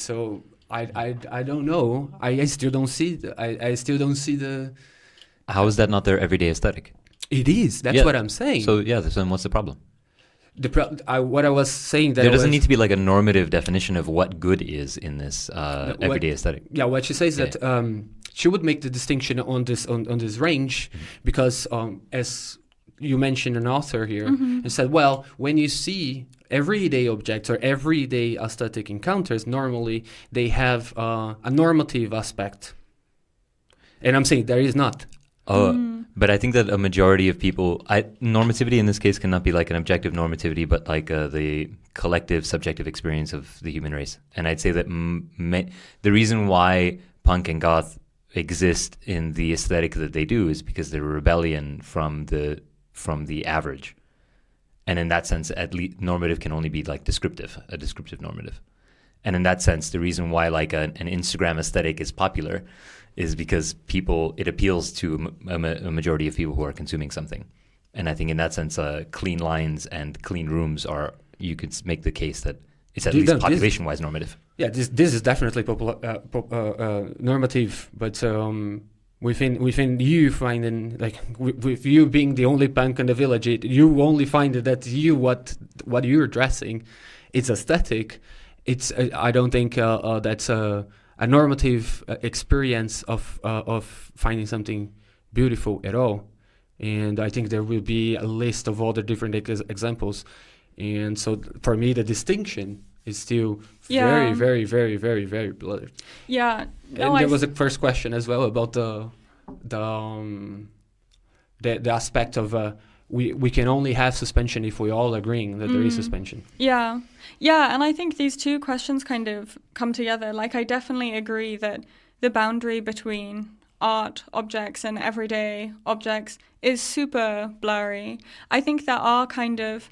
so I don't know, I still don't see I still don't see the. How is that not their everyday aesthetic? It is. That's what I'm saying. So then what's the problem? What I was saying, that there doesn't need to be like a normative definition of what good is in this everyday aesthetic. Yeah, what she says that she would make the distinction on this range, because as you mentioned an author here and said, well, when you see everyday objects or everyday aesthetic encounters, normally they have a normative aspect, and I'm saying there is not. But I think that a majority of people, normativity in this case cannot be like an objective normativity, but like the collective subjective experience of the human race. And I'd say that the reason why punk and goth exist in the aesthetic that they do is because they're a rebellion from the average. And in that sense, at least normative can only be like a descriptive normative. And in that sense, the reason why like an Instagram aesthetic is popular is because it appeals to a majority of people who are consuming something. And I think in that sense, clean lines and clean rooms you could make the case that it's at least population-wise normative. Yeah, this is definitely normative, but within you finding, like with you being the only punk in the village, you only find that what you're dressing, it's aesthetic. It's I don't think that's a normative experience of finding something beautiful at all. And I think there will be a list of other different examples. And so for me, the distinction is still very, very, very, very, very blurred. Yeah. No, and there was a first question as well about the aspect of we can only have suspension if we all agreeing that there is suspension. Yeah. Yeah, and I think these two questions kind of come together. Like, I definitely agree that the boundary between art objects and everyday objects is super blurry. I think there are kind of,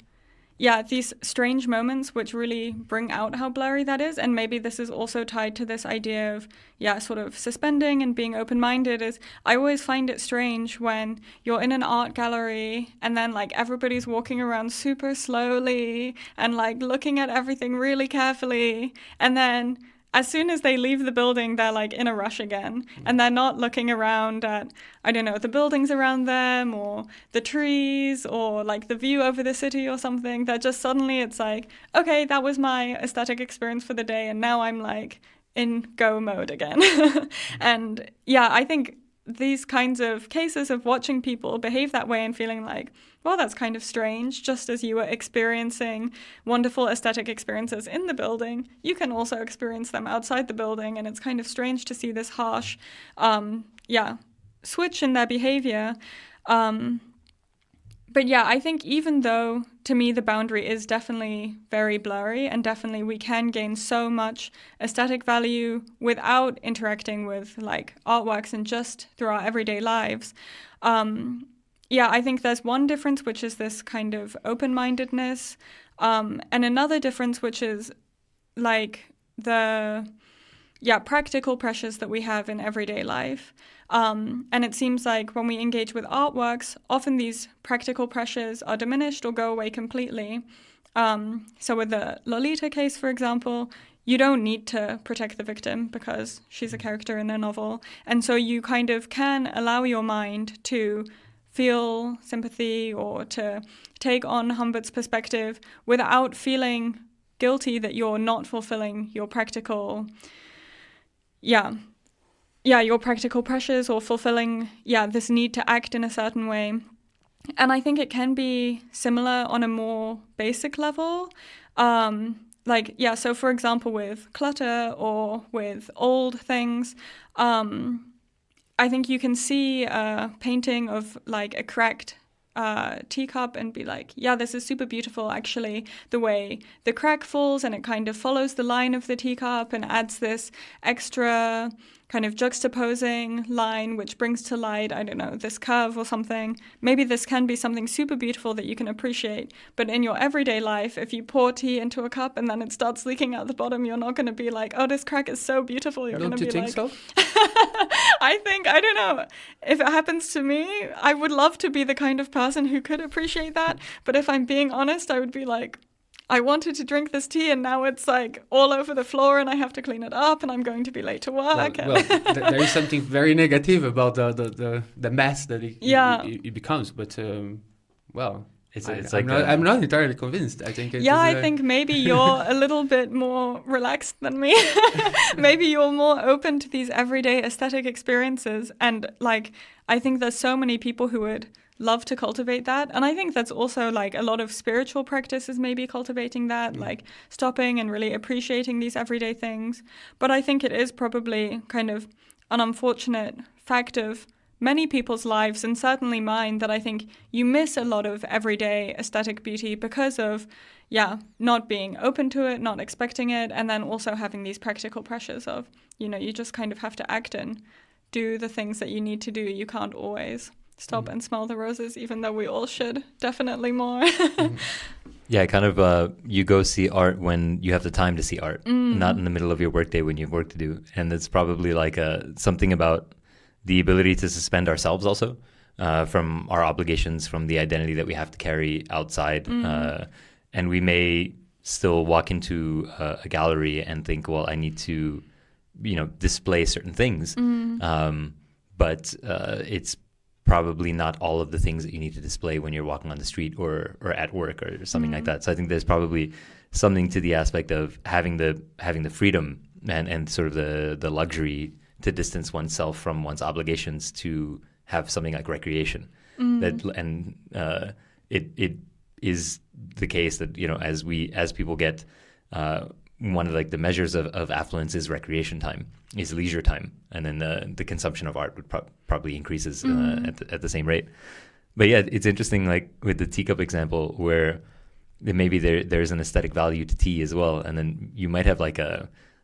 these strange moments which really bring out how blurry that is. And maybe this is also tied to this idea of, sort of suspending and being open-minded. Is I always find it strange when you're in an art gallery and then like everybody's walking around super slowly and like looking at everything really carefully. And then as soon as they leave the building, they're like in a rush again. And they're not looking around at, I don't know, the buildings around them or the trees or like the view over the city or something. They're just suddenly, it's like, okay, that was my aesthetic experience for the day. And now I'm like in go mode again. And yeah, I think these kinds of cases of watching people behave that way and feeling like, well, that's kind of strange. Just as you were experiencing wonderful aesthetic experiences in the building, you can also experience them outside the building. And it's kind of strange to see this harsh, switch in their behavior. But yeah, I think even though to me the boundary is definitely very blurry and definitely we can gain so much aesthetic value without interacting with like artworks and just through our everyday lives. I think there's one difference, which is this kind of open-mindedness, and another difference, which is like the practical pressures that we have in everyday life. And it seems like when we engage with artworks, often these practical pressures are diminished or go away completely. So with the Lolita case, for example, you don't need to protect the victim because she's a character in a novel. And so you kind of can allow your mind to feel sympathy or to take on Humbert's perspective without feeling guilty that you're not fulfilling your practical your practical pressures or fulfilling, this need to act in a certain way. And I think it can be similar on a more basic level. So for example, with clutter or with old things, I think you can see a painting of like a cracked teacup and be like, yeah, this is super beautiful. Actually, the way the crack falls and it kind of follows the line of the teacup and adds this extra kind of juxtaposing line, which brings to light, I don't know, this curve or something. Maybe this can be something super beautiful that you can appreciate. But in your everyday life, if you pour tea into a cup and then it starts leaking out the bottom, you're not going to be like, oh, this crack is so beautiful. You're going to be like, so? I don't know. If it happens to me, I would love to be the kind of person who could appreciate that. But if I'm being honest, I would be like, I wanted to drink this tea and now it's like all over the floor and I have to clean it up and I'm going to be late to work. There is something very negative about the mess that it becomes. But, I'm not entirely convinced. I think. I think maybe you're a little bit more relaxed than me. Maybe you're more open to these everyday aesthetic experiences. And like, I think there's so many people who would love to cultivate that. And I think that's also like a lot of spiritual practices maybe cultivating that, like stopping and really appreciating these everyday things. But I think it is probably kind of an unfortunate fact of many people's lives, and certainly mine, that I think you miss a lot of everyday aesthetic beauty because of, not being open to it, not expecting it, and then also having these practical pressures of, you just kind of have to act and do the things that you need to do. You can't always stop and smell the roses, even though we all should definitely more. Yeah, kind of you go see art when you have the time to see art, not in the middle of your workday when you have work to do. And it's probably like something about the ability to suspend ourselves also from our obligations, from the identity that we have to carry outside. And we may still walk into a gallery and think, well, I need to, display certain things. But it's probably not all of the things that you need to display when you're walking on the street or at work or something like that. So I think there's probably something to the aspect of having the freedom and sort of the luxury to distance oneself from one's obligations to have something like recreation. It is the case that as people get one of like the measures of affluence is recreation time, is leisure time, and then the consumption of art would probably increases at the same rate. But yeah, it's interesting, like with the teacup example, where maybe there's an aesthetic value to tea as well, and then you might have like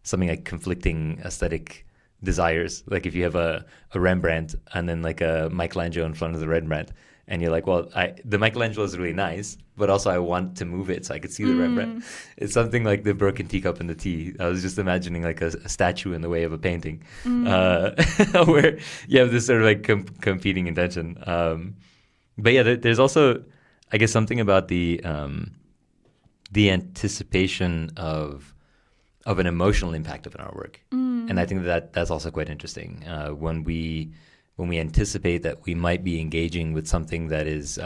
something like conflicting aesthetic desires. Like if you have a Rembrandt and then like a Michelangelo in front of the Rembrandt, and you're like, well, the Michelangelo is really nice, but also I want to move it so I could see the Rembrandt. It's something like the broken teacup and the tea. I was just imagining like a statue in the way of a painting, where you have this sort of like competing intention. But yeah, there's also, I guess, something about the anticipation of of an emotional impact of an artwork. And I think that that's also quite interesting. When we anticipate that we might be engaging with something that is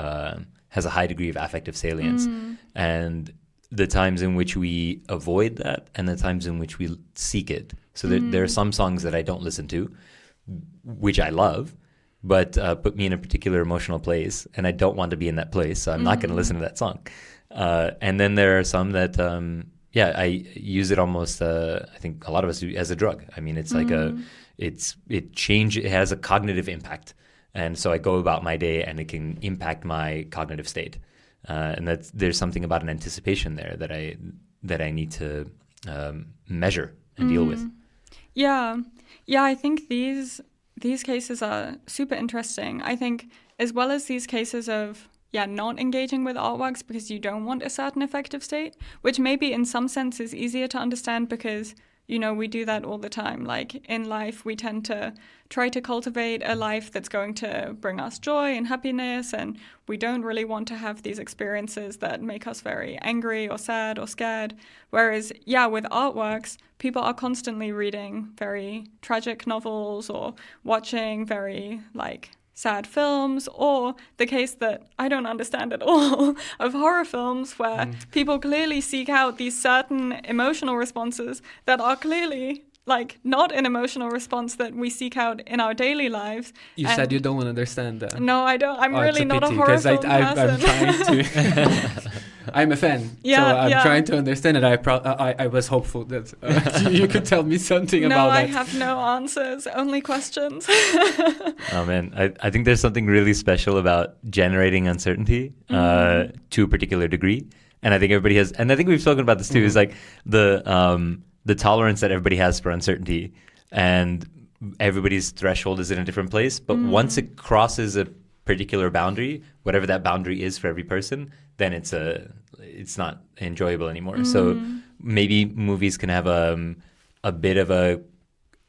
has a high degree of affective salience, and the times in which we avoid that and the times in which we seek it. So there are some songs that I don't listen to, which I love, but put me in a particular emotional place, and I don't want to be in that place, so I'm not going to listen to that song. And then there are some that, I use it almost, I think a lot of us do, as a drug. I mean, it's like it has a cognitive impact. And so I go about my day and it can impact my cognitive state. And there's something about an anticipation there that I need to measure and deal with. Yeah, I think these cases are super interesting. I think as well as these cases of not engaging with artworks because you don't want a certain affective state, which maybe in some sense is easier to understand because, we do that all the time. Like in life, we tend to try to cultivate a life that's going to bring us joy and happiness, and we don't really want to have these experiences that make us very angry or sad or scared. Whereas, with artworks, people are constantly reading very tragic novels or watching very, sad films, or the case that I don't understand at all of horror films where people clearly seek out these certain emotional responses that are clearly not an emotional response that we seek out in our daily lives. You said you don't understand that. No, I don't. I'm really not a horror film person. I'm trying to... I'm a fan, so I'm trying to understand it. I was hopeful that you could tell me something about that. No, I have no answers, only questions. Oh man, I think there's something really special about generating uncertainty to a particular degree, and I think everybody has. And I think we've spoken about this too. Is like the tolerance that everybody has for uncertainty, and everybody's threshold is in a different place. But once it crosses a particular boundary, whatever that boundary is for every person, then it's not enjoyable anymore. So maybe movies can have a bit of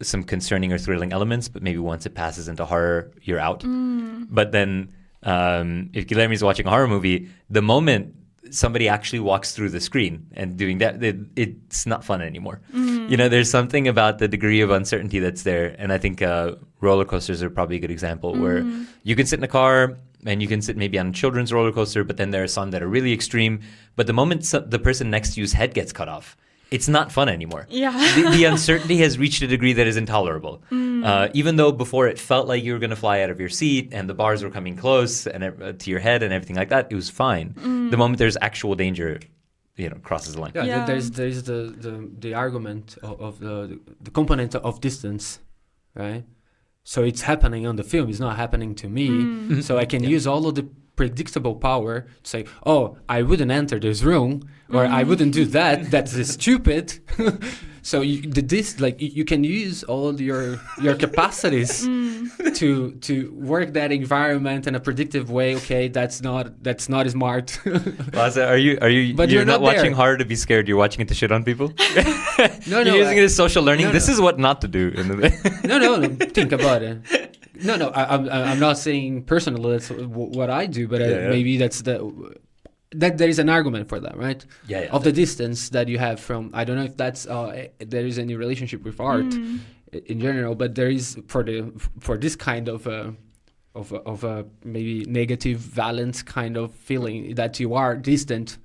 some concerning or thrilling elements, but maybe once it passes into horror, you're out. But then if Guilherme's watching a horror movie, the moment somebody actually walks through the screen and doing that, it's not fun anymore. There's something about the degree of uncertainty that's there. And I think roller coasters are probably a good example where you can sit in a car and you can sit maybe on a children's roller coaster, but then there are some that are really extreme. But the moment the person next to you's head gets cut off, it's not fun anymore. Yeah. The uncertainty has reached a degree that is intolerable. Even though before it felt like you were going to fly out of your seat and the bars were coming close and to your head and everything like that, it was fine. The moment there's actual danger, crosses the line. Yeah. There's the argument of the component of distance, right? So it's happening on the film. It's not happening to me. So I can use all of the predictable power to say, oh, I wouldn't enter this room, or I wouldn't do that. That's stupid. So you can use all your capacities to work that environment in a predictive way. Okay, that's not smart. Lasse, are you? But you're not watching horror to be scared. You're watching it to shit on people. No, you're using it as social learning. No, this is what not to do. No. Think about it. No. I'm not saying personally that's what I do, but maybe that's that there is an argument for that, right? Of the distance that you have from. I don't know if that's there is any relationship with art in general, but there is for this kind of a maybe negative valence kind of feeling that you are distant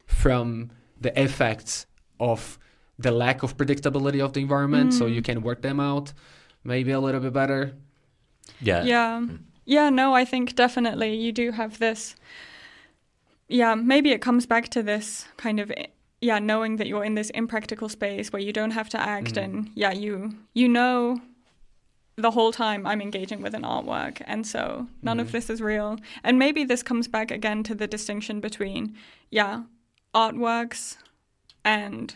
from the effects of the lack of predictability of the environment, so you can work them out maybe a little bit better. No, I think definitely you do have this. Maybe it comes back to this kind of knowing that you're in this impractical space where you don't have to act, and you know the whole time I'm engaging with an artwork, and so none of this is real. And maybe this comes back again to the distinction between artworks and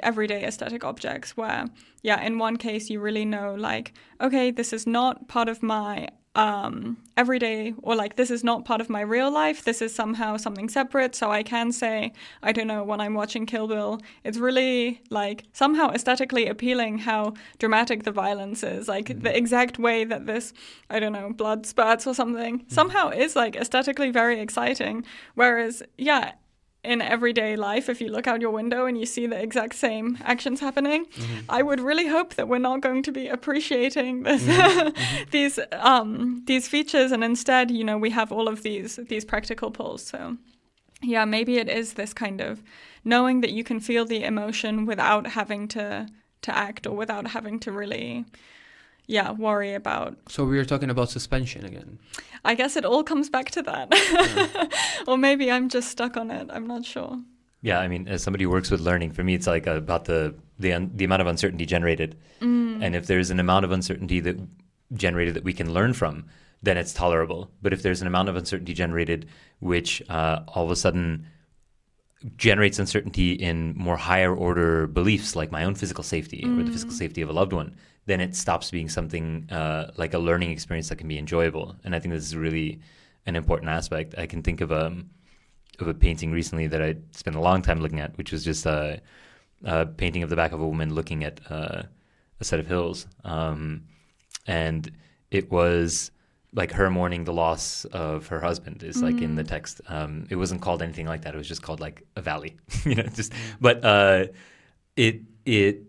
everyday aesthetic objects, where in one case you really know okay, this is not part of my everyday, or this is not part of my real life, this is somehow something separate. So I can say, I don't know, when I'm watching Kill Bill, it's really somehow aesthetically appealing how dramatic the violence is, the exact way that this, I don't know, blood spurts or something somehow is aesthetically very exciting. Whereas in everyday life, if you look out your window and you see the exact same actions happening, I would really hope that we're not going to be appreciating this, these features, and instead, you know, we have all of these practical pulls. So, yeah, maybe it is this kind of knowing that you can feel the emotion without having to act, or without having to really, worry about. So we are talking about suspension again. I guess it all comes back to that. Or maybe I'm just stuck on it. I'm not sure. Yeah, I mean, as somebody who works with learning, for me, it's like about the amount of uncertainty generated. And if there's an amount of uncertainty that generated that we can learn from, then it's tolerable. But if there's an amount of uncertainty generated which all of a sudden generates uncertainty in more higher order beliefs, like my own physical safety or the physical safety of a loved one, then it stops being something like a learning experience that can be enjoyable. And I think this is really an important aspect. I can think of a painting recently that I spent a long time looking at, which was just a painting of the back of a woman looking at a set of hills. And it was like her mourning the loss of her husband is like in the text. It wasn't called anything like that. It was just called like a valley, you know, but it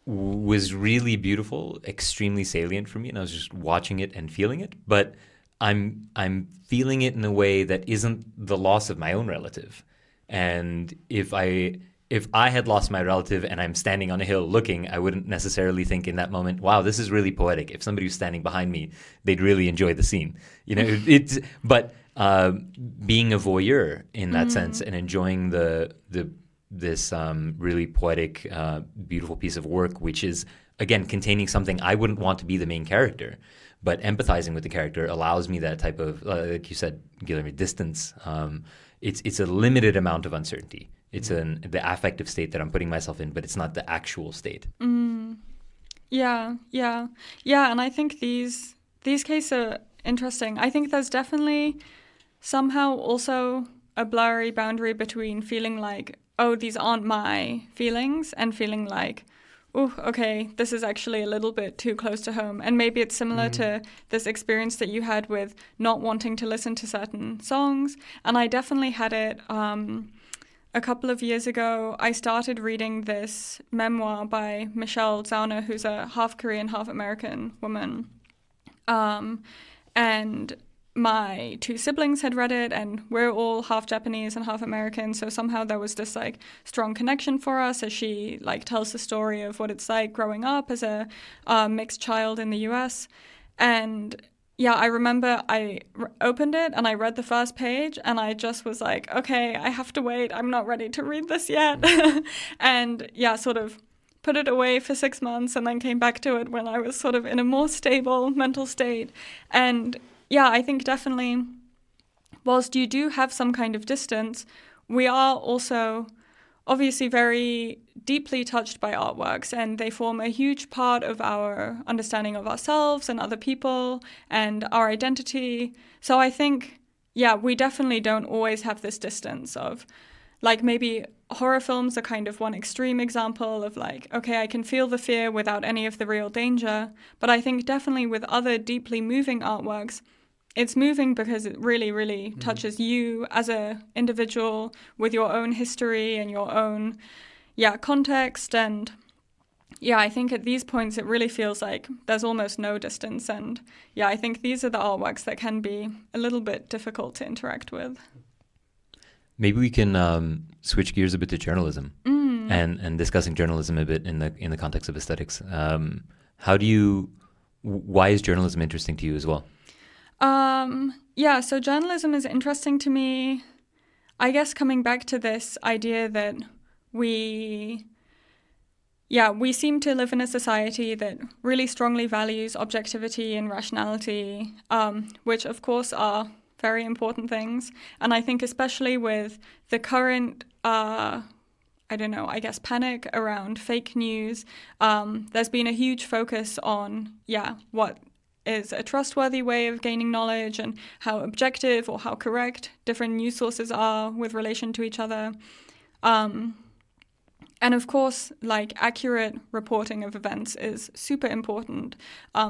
was really beautiful, extremely salient for me. And I was just watching it and feeling it, but I'm feeling it in a way that isn't the loss of my own relative. And if I had lost my relative and I'm standing on a hill looking, I wouldn't necessarily think in that moment, wow, this is really poetic. If somebody was standing behind me, they'd really enjoy the scene. You know, but being a voyeur in that sense and enjoying this really poetic, beautiful piece of work, which is, again, containing something I wouldn't want to be the main character, but empathizing with the character allows me that type of, like you said, Guilherme, distance. It's a limited amount of uncertainty. It's the affective state that I'm putting myself in, but it's not the actual state. Yeah. And I think these cases are interesting. I think there's definitely somehow also a blurry boundary between feeling like, oh, these aren't my feelings, and feeling like, oh, okay, this is actually a little bit too close to home. And maybe it's similar to this experience that you had with not wanting to listen to certain songs. And I definitely had it a couple of years ago. I started reading this memoir by Michelle Zauner, who's a half Korean, half American woman. And my two siblings had read it, and we're all half Japanese and half American, so somehow there was this like strong connection for us as she like tells the story of what it's like growing up as a mixed child in the US. And yeah, I remember I opened it and I read the first page and I just was like, okay, I have to wait. I'm not ready to read this yet. And yeah, sort of put it away for 6 months and then came back to it when I was sort of in a more stable mental state. And yeah, I think definitely, whilst you do have some kind of distance, we are also obviously very deeply touched by artworks, and they form a huge part of our understanding of ourselves and other people and our identity. So I think, yeah, we definitely don't always have this distance of, like, maybe horror films are kind of one extreme example of like, okay, I can feel the fear without any of the real danger. But I think definitely with other deeply moving artworks, it's moving because it really, really touches you as an individual with your own history and your own, context. And yeah, I think at these points it really feels like there's almost no distance. And yeah, I think these are the artworks that can be a little bit difficult to interact with. Maybe we can switch gears a bit to journalism and discussing journalism a bit in the context of aesthetics. Why is journalism interesting to you as well? So journalism is interesting to me, I guess, coming back to this idea that we seem to live in a society that really strongly values objectivity and rationality, which of course are very important things. And I think especially with the current, panic around fake news, there's been a huge focus on, what is a trustworthy way of gaining knowledge and how objective or how correct different news sources are with relation to each other. And And of course, like accurate reporting of events is super important.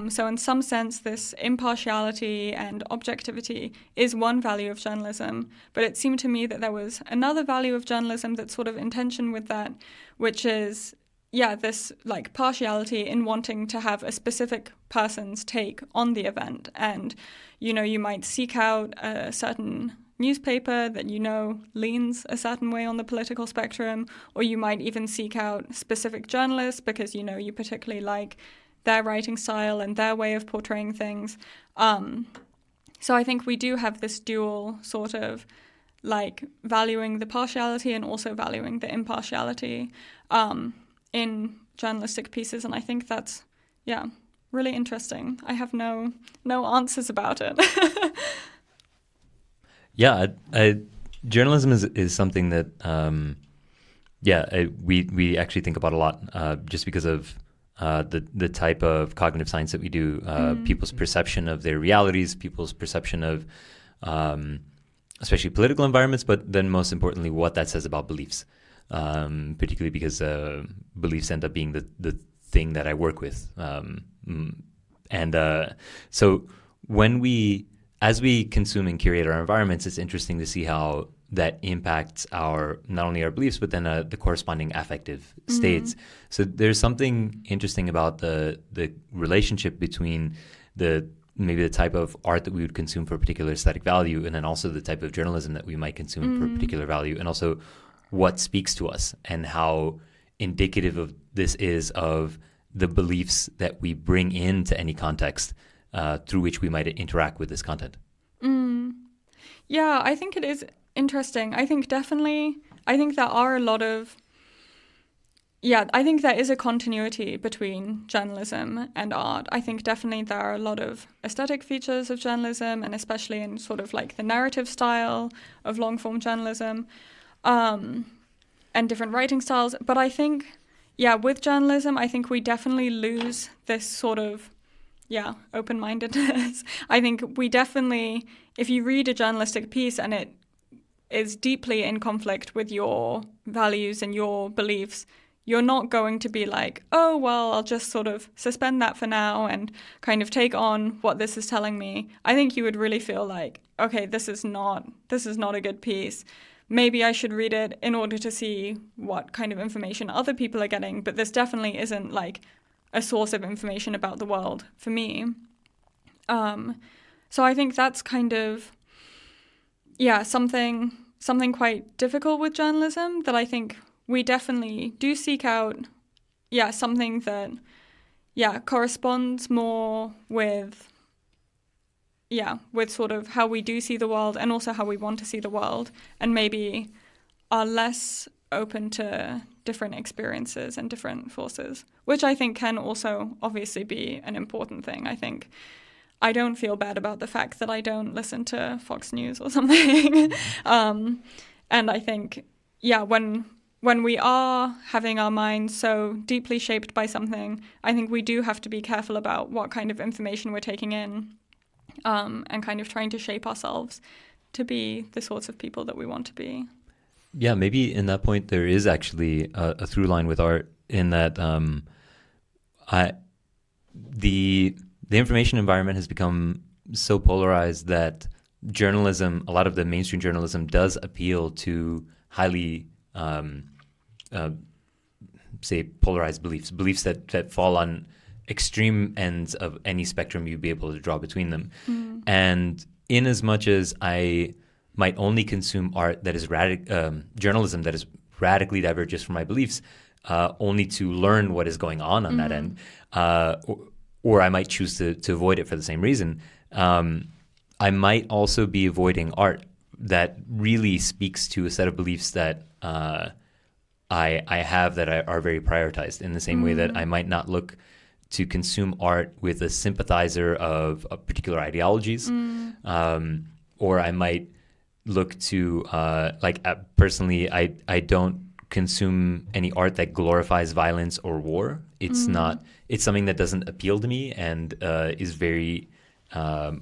So in some sense, this impartiality and objectivity is one value of journalism. But it seemed to me that there was another value of journalism that's sort of in tension with that, which is, this like partiality in wanting to have a specific person's take on the event. And, you might seek out a certain newspaper that leans a certain way on the political spectrum, or you might even seek out specific journalists because you particularly like their writing style and their way of portraying things. So I think we do have this dual sort of like valuing the partiality and also valuing the impartiality in journalistic pieces, and I think that's really interesting. I have no answers about it. Yeah, journalism is something that, we actually think about a lot, just because of the type of cognitive science that we do, people's perception of their realities, people's perception of, especially political environments, but then most importantly, what that says about beliefs, particularly because beliefs end up being the thing that I work with. So as we consume and curate our environments, it's interesting to see how that impacts not only our beliefs, but then the corresponding affective states. So there's something interesting about the relationship between maybe the type of art that we would consume for a particular aesthetic value, and then also the type of journalism that we might consume for a particular value, and also what speaks to us and how indicative of this is of the beliefs that we bring into any context through which we might interact with this content. Yeah, I think it is interesting. I think there are a lot of, I think there is a continuity between journalism and art. I think definitely there are a lot of aesthetic features of journalism, and especially in sort of like the narrative style of long-form journalism, and different writing styles. But I think, with journalism, I think we definitely lose this sort of open-mindedness. I think we definitely, if you read a journalistic piece and it is deeply in conflict with your values and your beliefs, you're not going to be like, oh, well, I'll just sort of suspend that for now and kind of take on what this is telling me. I think you would really feel like, okay, this is not a good piece. Maybe I should read it in order to see what kind of information other people are getting, but this definitely isn't like a source of information about the world for me. So I think that's kind of, something quite difficult with journalism, that I think we definitely do seek out, something that, corresponds more with sort of how we do see the world and also how we want to see the world, and maybe are less open to different experiences and different forces, which I think can also obviously be an important thing. I think I don't feel bad about the fact that I don't listen to Fox News or something. And I think, when we are having our minds so deeply shaped by something, I think we do have to be careful about what kind of information we're taking in, and kind of trying to shape ourselves to be the sorts of people that we want to be. Yeah, maybe in that point there is actually a through line with art, in that the information environment has become so polarized that journalism, a lot of the mainstream journalism, does appeal to highly, say, polarized beliefs that fall on extreme ends of any spectrum you'd be able to draw between them. And in as much as I might only consume art that is journalism that is radically divergent from my beliefs, only to learn what is going on that end, or I might choose to avoid it for the same reason. I might also be avoiding art that really speaks to a set of beliefs that I have that are very prioritized, in the same way that I might not look to consume art with a sympathizer of particular ideologies, or I might look to personally, I don't consume any art that glorifies violence or war. It's something that doesn't appeal to me and is very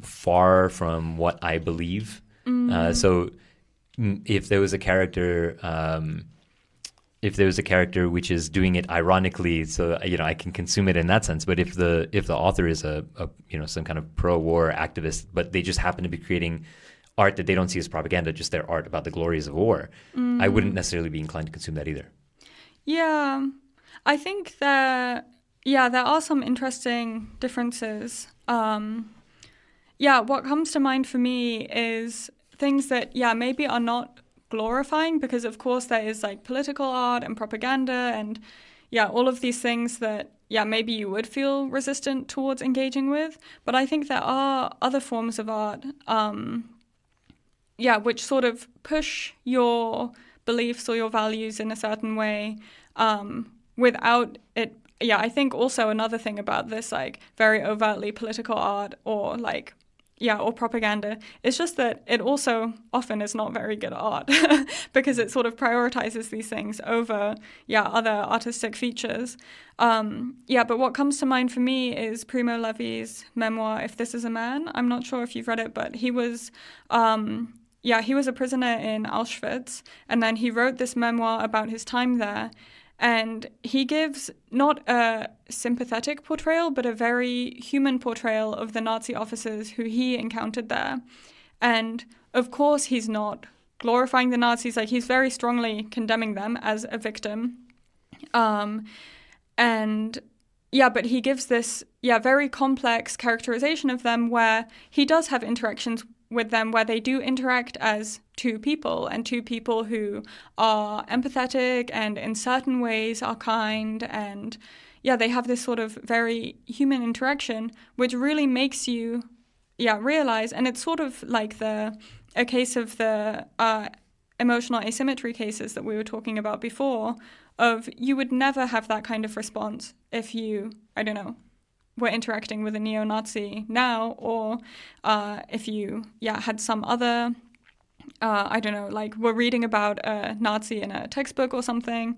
far from what I believe. So if there was a character, if there's a character which is doing it ironically, so I can consume it in that sense. But if the author is a some kind of pro-war activist, but they just happen to be creating art that they don't see as propaganda, just their art about the glories of war, I wouldn't necessarily be inclined to consume that either. Yeah, I think that there are some interesting differences. What comes to mind for me is things that maybe are not glorifying, because of course there is like political art and propaganda and all of these things that maybe you would feel resistant towards engaging with. But I think there are other forms of art which sort of push your beliefs or your values in a certain way without it. I think also another thing about this like very overtly political art or like or propaganda, it's just that it also often is not very good art because it sort of prioritizes these things over other artistic features. But what comes to mind for me is Primo Levi's memoir, If This Is a Man. I'm not sure if you've read it, but he was he was a prisoner in Auschwitz, and then he wrote this memoir about his time there. And he gives not a sympathetic portrayal, but a very human portrayal of the Nazi officers who he encountered there. And of course, he's not glorifying the Nazis. Like, he's very strongly condemning them as a victim. But he gives this, very complex characterization of them where he does have interactions with them where they do interact as two people who are empathetic and in certain ways are kind, and they have this sort of very human interaction which really makes you realize, and it's sort of like a case of the emotional asymmetry cases that we were talking about before, of you would never have that kind of response if you, I don't know, were interacting with a neo-Nazi now, or if you had some other were reading about a Nazi in a textbook or something.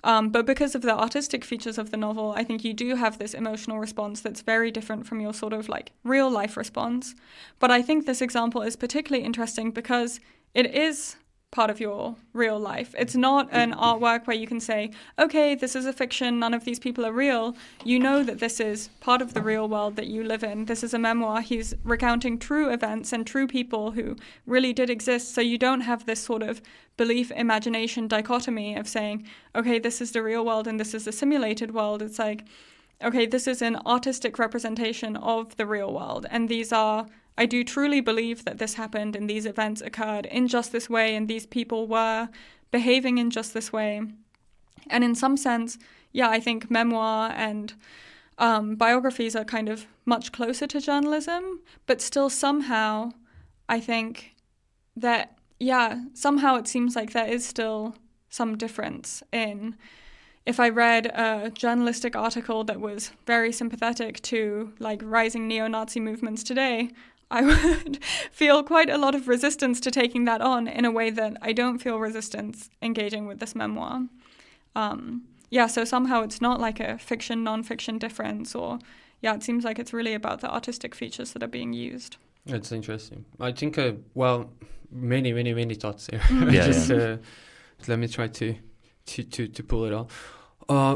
But because of the artistic features of the novel, I think you do have this emotional response that's very different from your sort of like real life response. But I think this example is particularly interesting because it is part of your real life. It's not an artwork where you can say, okay, this is a fiction, none of these people are real. You know that this is part of the real world that you live in. This is a memoir. He's recounting true events and true people who really did exist. So you don't have this sort of belief imagination dichotomy of saying, okay, this is the real world and this is the simulated world. It's like, okay, this is an artistic representation of the real world, and these are, I do truly believe that this happened and these events occurred in just this way and these people were behaving in just this way. And in some sense, I think memoir and biographies are kind of much closer to journalism, but still somehow I think that, somehow it seems like there is still some difference in, if I read a journalistic article that was very sympathetic to like rising neo-Nazi movements today, I would feel quite a lot of resistance to taking that on in a way that I don't feel resistance engaging with this memoir. So somehow it's not like a fiction, non-fiction difference, or it seems like it's really about the artistic features that are being used. That's interesting. I think, many thoughts here. Let me try to pull it all.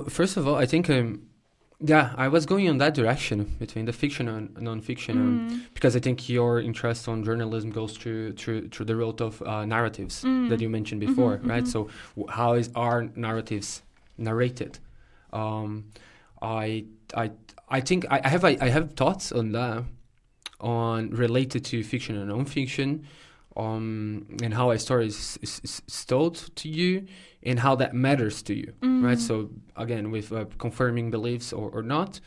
First of all, I think I was going in that direction between the fiction and non-fiction, because I think your interest on journalism goes through the route of narratives that you mentioned before, right? So how is our narratives narrated? I think I have thoughts on that, on related to fiction and non-fiction, and how a story is told to you, and how that matters to you, right? So again, with confirming beliefs or not,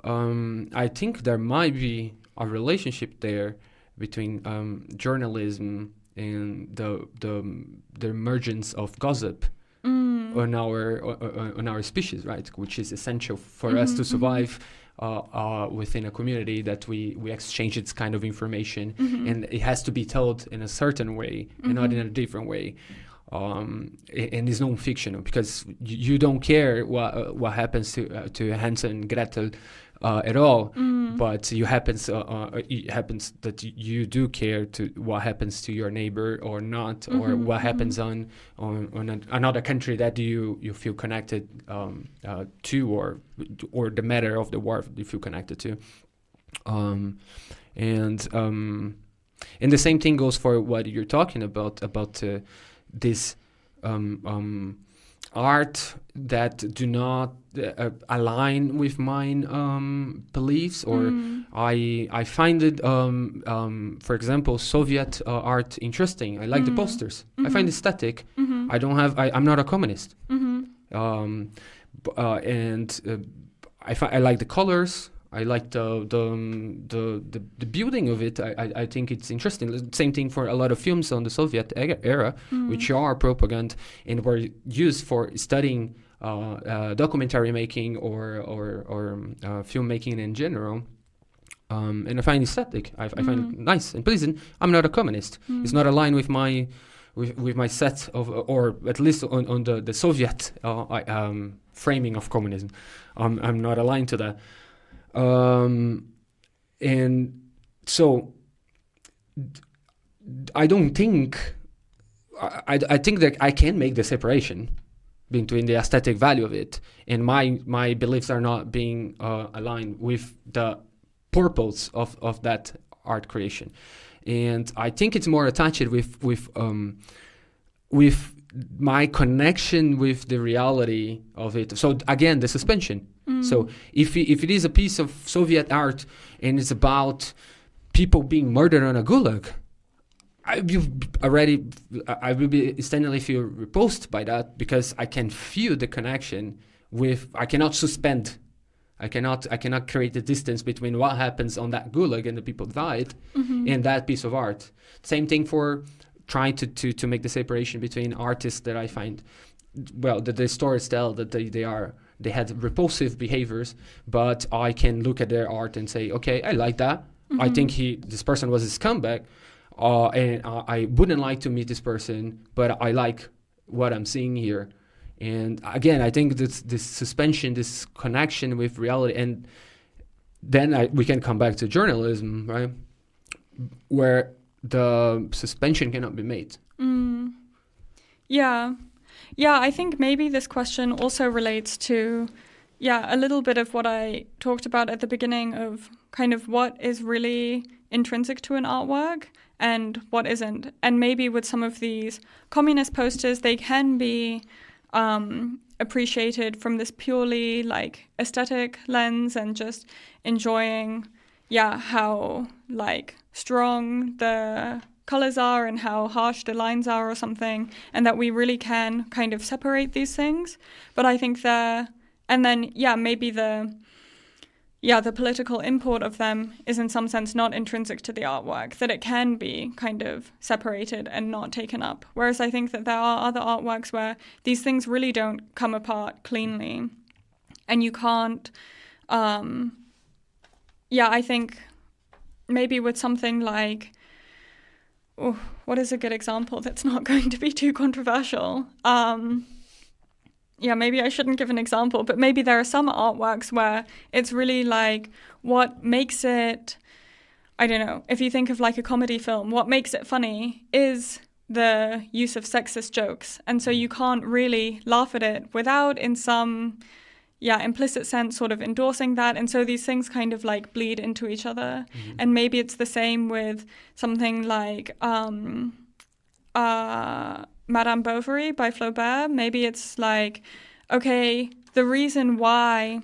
I think there might be a relationship there between journalism and the emergence of gossip on our species, right? Which is essential for us to survive within a community, that we exchange its kind of information, and it has to be told in a certain way and not in a different way. and it's non-fictional because you don't care what happens to Hansel and Gretel at all, but it happens that you do care to what happens to your neighbor or not, or what happens on another country that you feel connected to, or the matter of the war you feel connected to, and the same thing goes for what you're talking about this art that do not align with my beliefs, or I find it, for example, Soviet art interesting. I like the posters. I find it aesthetic. I'm not a communist. I like the colors. I like the building of it. I think it's interesting. Same thing for a lot of films on the Soviet era, which are propaganda and were used for studying documentary making or filmmaking in general. And I find it aesthetic. I find it nice and pleasant. I'm not a communist. It's not aligned with my set of, or at least on the Soviet framing of communism. I'm not aligned to that. And so I don't think I think that I can make the separation between the aesthetic value of it and my beliefs are not being aligned with the purpose of that art creation. And I think it's more attached with my connection with the reality of it. So again, the suspension. So if it is a piece of Soviet art and it's about people being murdered on a gulag, I will be instantly feel repulsed by that, because I can feel the connection with. I cannot suspend. I cannot create the distance between what happens on that gulag and the people died and that piece of art. Same thing for trying to make the separation between artists that I find, well, that the stories tell that they had repulsive behaviors, but I can look at their art and say, okay, I like that. I think this person was a scumbag, and I wouldn't like to meet this person, but I like what I'm seeing here. And again, I think this suspension, this connection with reality, and then we can come back to journalism, right, where the suspension cannot be made. Yeah, I think maybe this question also relates to, a little bit of what I talked about at the beginning of kind of what is really intrinsic to an artwork and what isn't. And maybe with some of these communist posters, they can be appreciated from this purely like aesthetic lens and just enjoying, how like strong the colors are and how harsh the lines are or something, and that we really can kind of separate these things. But I think maybe the political import of them is in some sense not intrinsic to the artwork, that it can be kind of separated and not taken up. Whereas I think that there are other artworks where these things really don't come apart cleanly, and you can't, I think maybe with something like, what is a good example that's not going to be too controversial? Maybe I shouldn't give an example, but maybe there are some artworks where it's really like what makes it, I don't know, if you think of like a comedy film, what makes it funny is the use of sexist jokes. And so you can't really laugh at it without in some implicit sense sort of endorsing that. And so these things kind of like bleed into each other. And maybe it's the same with something like Madame Bovary by Flaubert. Maybe it's like, okay, the reason why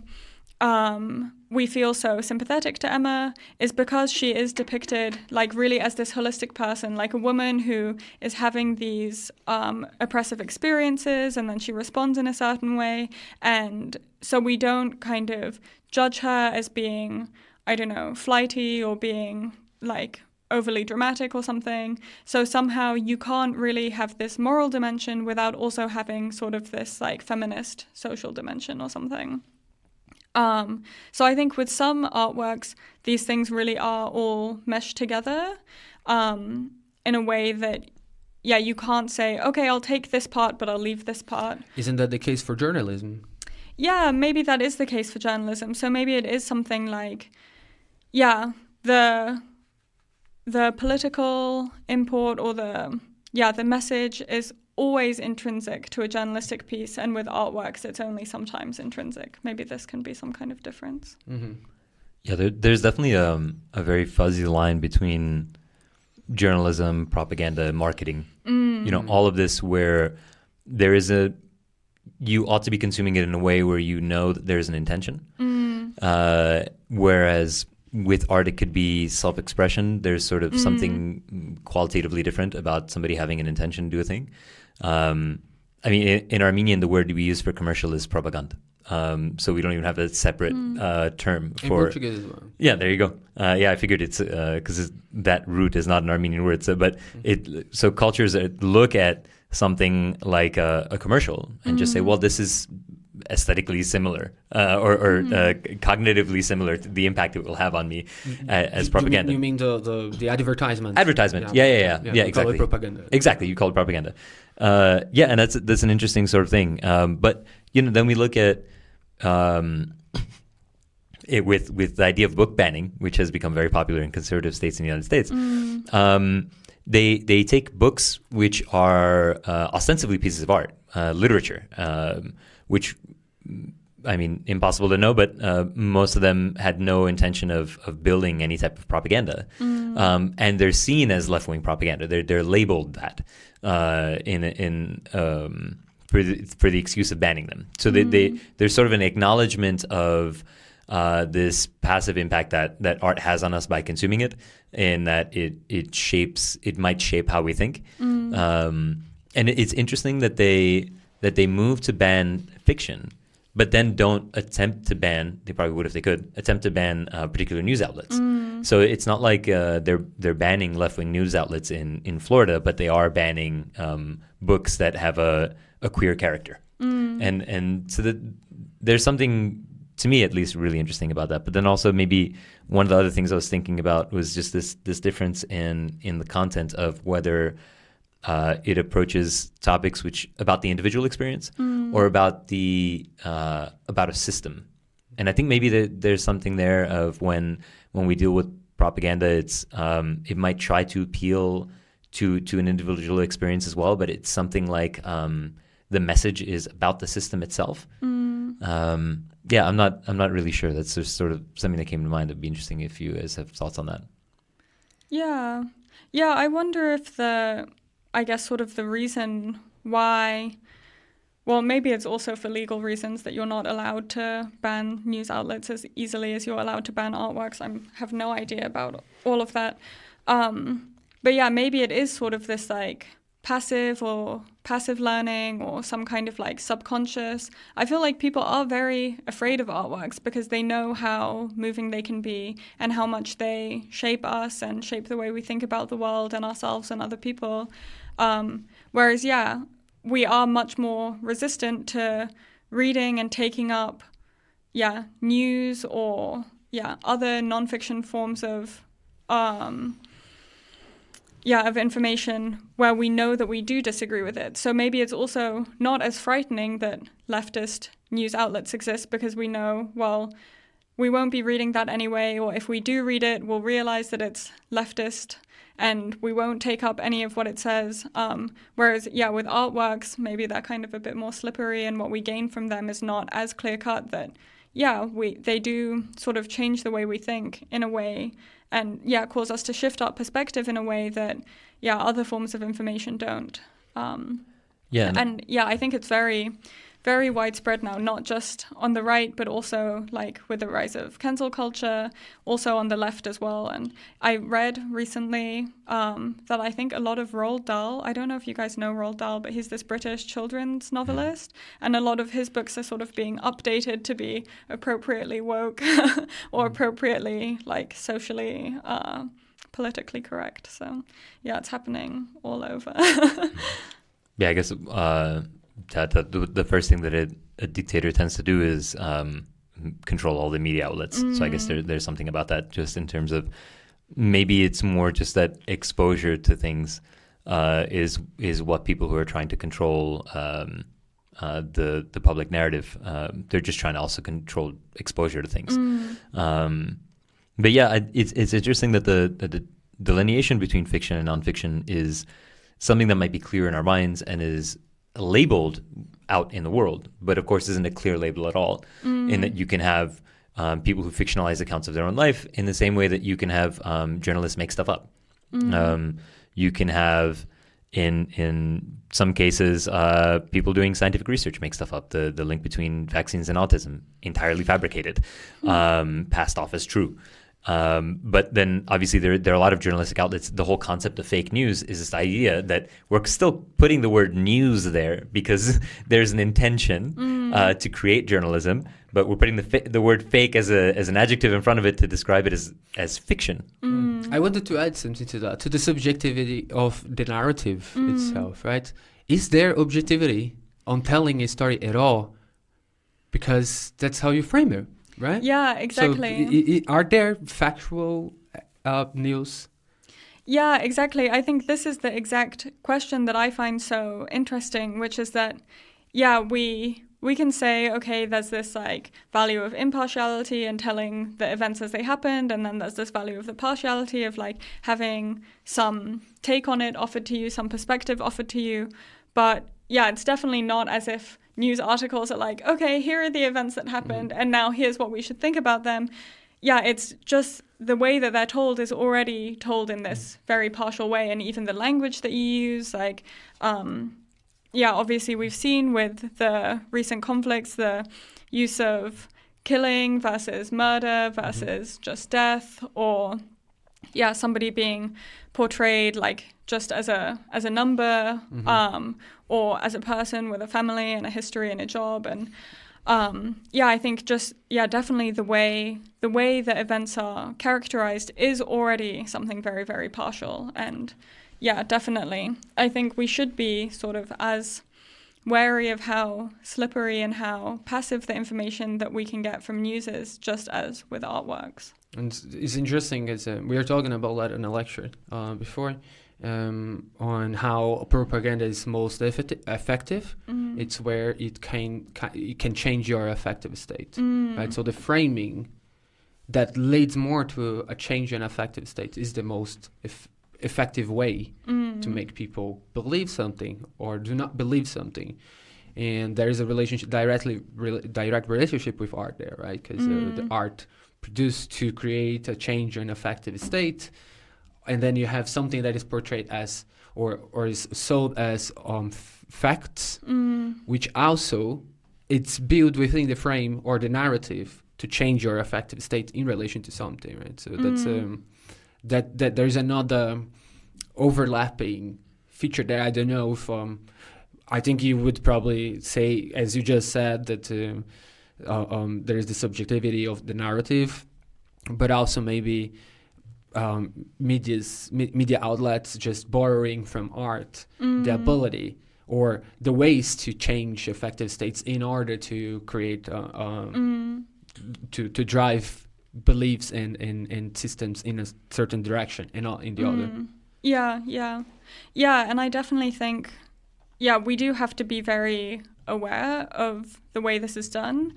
we feel so sympathetic to Emma is because she is depicted like really as this holistic person, like a woman who is having these oppressive experiences, and then she responds in a certain way. And so we don't kind of judge her as being, I don't know, flighty or being like overly dramatic or something. So somehow you can't really have this moral dimension without also having sort of this like feminist social dimension or something. So I think with some artworks, these things really are all meshed together in a way that you can't say, okay, I'll take this part, but I'll leave this part. Isn't that the case for journalism? Yeah, maybe that is the case for journalism. So maybe it is something like, the political import or the message is always intrinsic to a journalistic piece, and with artworks it's only sometimes intrinsic. Maybe this can be some kind of difference. Mm-hmm. Yeah, there's definitely a very fuzzy line between journalism, propaganda, marketing. All of this where there is you ought to be consuming it in a way where you know that there's an intention. Whereas with art, it could be self-expression. There's sort of something qualitatively different about somebody having an intention to do a thing. I mean, in Armenian, the word we use for commercial is propaganda. So we don't even have a separate term for. In Portuguese as well. Yeah, there you go. I figured it's because that root is not an Armenian word. So, but so cultures look at something like a commercial and just say, well, this is aesthetically similar or cognitively similar to the impact it will have on me as propaganda. You mean the advertisement? Advertisement. Yeah, exactly. Call it propaganda. Exactly, you call it propaganda. And that's an interesting sort of thing. But then we look at it with the idea of book banning, which has become very popular in conservative states in the United States. They take books which are ostensibly pieces of art, literature, which, I mean, impossible to know, but most of them had no intention of building any type of propaganda. And they're seen as left-wing propaganda. They're labeled that for the excuse of banning them. So there's sort of an acknowledgement of this passive impact that art has on us by consuming it, and that it might shape how we think. And it's interesting that they move to ban fiction, but then don't attempt to ban. They probably would if they could attempt to ban particular news outlets. So it's not like they're banning left-wing news outlets in Florida, but they are banning books that have a queer character. And so there's something, to me at least, really interesting about that. But then also maybe one of the other things I was thinking about was just this difference in the content of whether it approaches topics about the individual experience or about a system. And I think maybe there's something there of when we deal with propaganda, it might try to appeal to an individual experience as well, but it's something like the message is about the system itself. I'm not really sure. That's just sort of something that came to mind. It'd be interesting if you guys have thoughts on that. Yeah. I wonder if the reason why, well, maybe it's also for legal reasons that you're not allowed to ban news outlets as easily as you're allowed to ban artworks. I have no idea about all of that. But yeah, maybe it is sort of this like passive learning or some kind of like subconscious. I feel like people are very afraid of artworks because they know how moving they can be and how much they shape us and shape the way we think about the world and ourselves and other people. Whereas, we are much more resistant to reading and taking up, news or, other nonfiction forms of information where we know that we do disagree with it. So maybe it's also not as frightening that leftist news outlets exist because we know, well, we won't be reading that anyway, or if we do read it, we'll realize that it's leftist and we won't take up any of what it says. Whereas, with artworks, maybe they're kind of a bit more slippery, and what we gain from them is not as clear-cut that, they do sort of change the way we think in a way and, cause us to shift our perspective in a way that, other forms of information don't. I think it's very, very widespread now, not just on the right, but also like with the rise of cancel culture, also on the left as well. And I read recently that I think a lot of Roald Dahl, I don't know if you guys know Roald Dahl, but he's this British children's novelist, and a lot of his books are sort of being updated to be appropriately woke or appropriately like socially politically correct. So it's happening all over. I guess the first thing that a dictator tends to do is control all the media outlets. So I guess there's something about that, just in terms of maybe it's more just that exposure to things is what people who are trying to control the public narrative, they're just trying to also control exposure to things. But yeah, it's interesting that the delineation between fiction and nonfiction is something that might be clear in our minds and is labeled out in the world, but of course isn't a clear label at all, in that you can have people who fictionalize accounts of their own life in the same way that you can have journalists make stuff up. You can have, in some cases, people doing scientific research make stuff up. The link between vaccines and autism, entirely fabricated, passed off as true. But then obviously there are a lot of journalistic outlets. The whole concept of fake news is this idea that we're still putting the word news there because there's an intention to create journalism, but we're putting the word fake as an adjective in front of it to describe it as fiction. I wanted to add something to that, to the subjectivity of the narrative itself, right? Is there objectivity on telling a story at all? Because that's how you frame it. Right? Yeah, exactly. So, are there factual news? Yeah, exactly. I think this is the exact question that I find so interesting, which is that, yeah, we can say, okay, there's this like value of impartiality and telling the events as they happened, and then there's this value of the partiality of like having some take on it offered to you, some perspective offered to you. But yeah, it's definitely not as if news articles are like, okay, here are the events that happened, and now here's what we should think about them. Yeah, it's just the way that they're told is already told in this very partial way, and even the language that you use, like, yeah, obviously we've seen with the recent conflicts, the use of killing versus murder versus just death, or yeah, somebody being portrayed like just as a number, or as a person with a family and a history and a job. And yeah, I think just, yeah, definitely the way that events are characterized is already something very, very partial. And yeah, definitely, I think we should be sort of as wary of how slippery and how passive the information that we can get from news is, just as with artworks. And it's interesting, as we were talking about that in a lecture before, on how propaganda is most effective. It's where it can change your affective state, right? So the framing that leads more to a change in affective state is the most effective way to make people believe something or do not believe something. And there is a direct relationship with art there, right? Because the art produced to create a change in affective state, and then you have something that is portrayed as or is sold as facts, which also it's built within the frame or the narrative to change your affective state in relation to something, right? So that's that there's another overlapping feature there. I don't know if I think you would probably say, as you just said, that there is the subjectivity of the narrative, but also maybe media outlets just borrowing from art the ability or the ways to change affective states in order to create to drive beliefs in systems in a certain direction and not in the other. Yeah, and I definitely think, yeah, we do have to be very aware of the way this is done.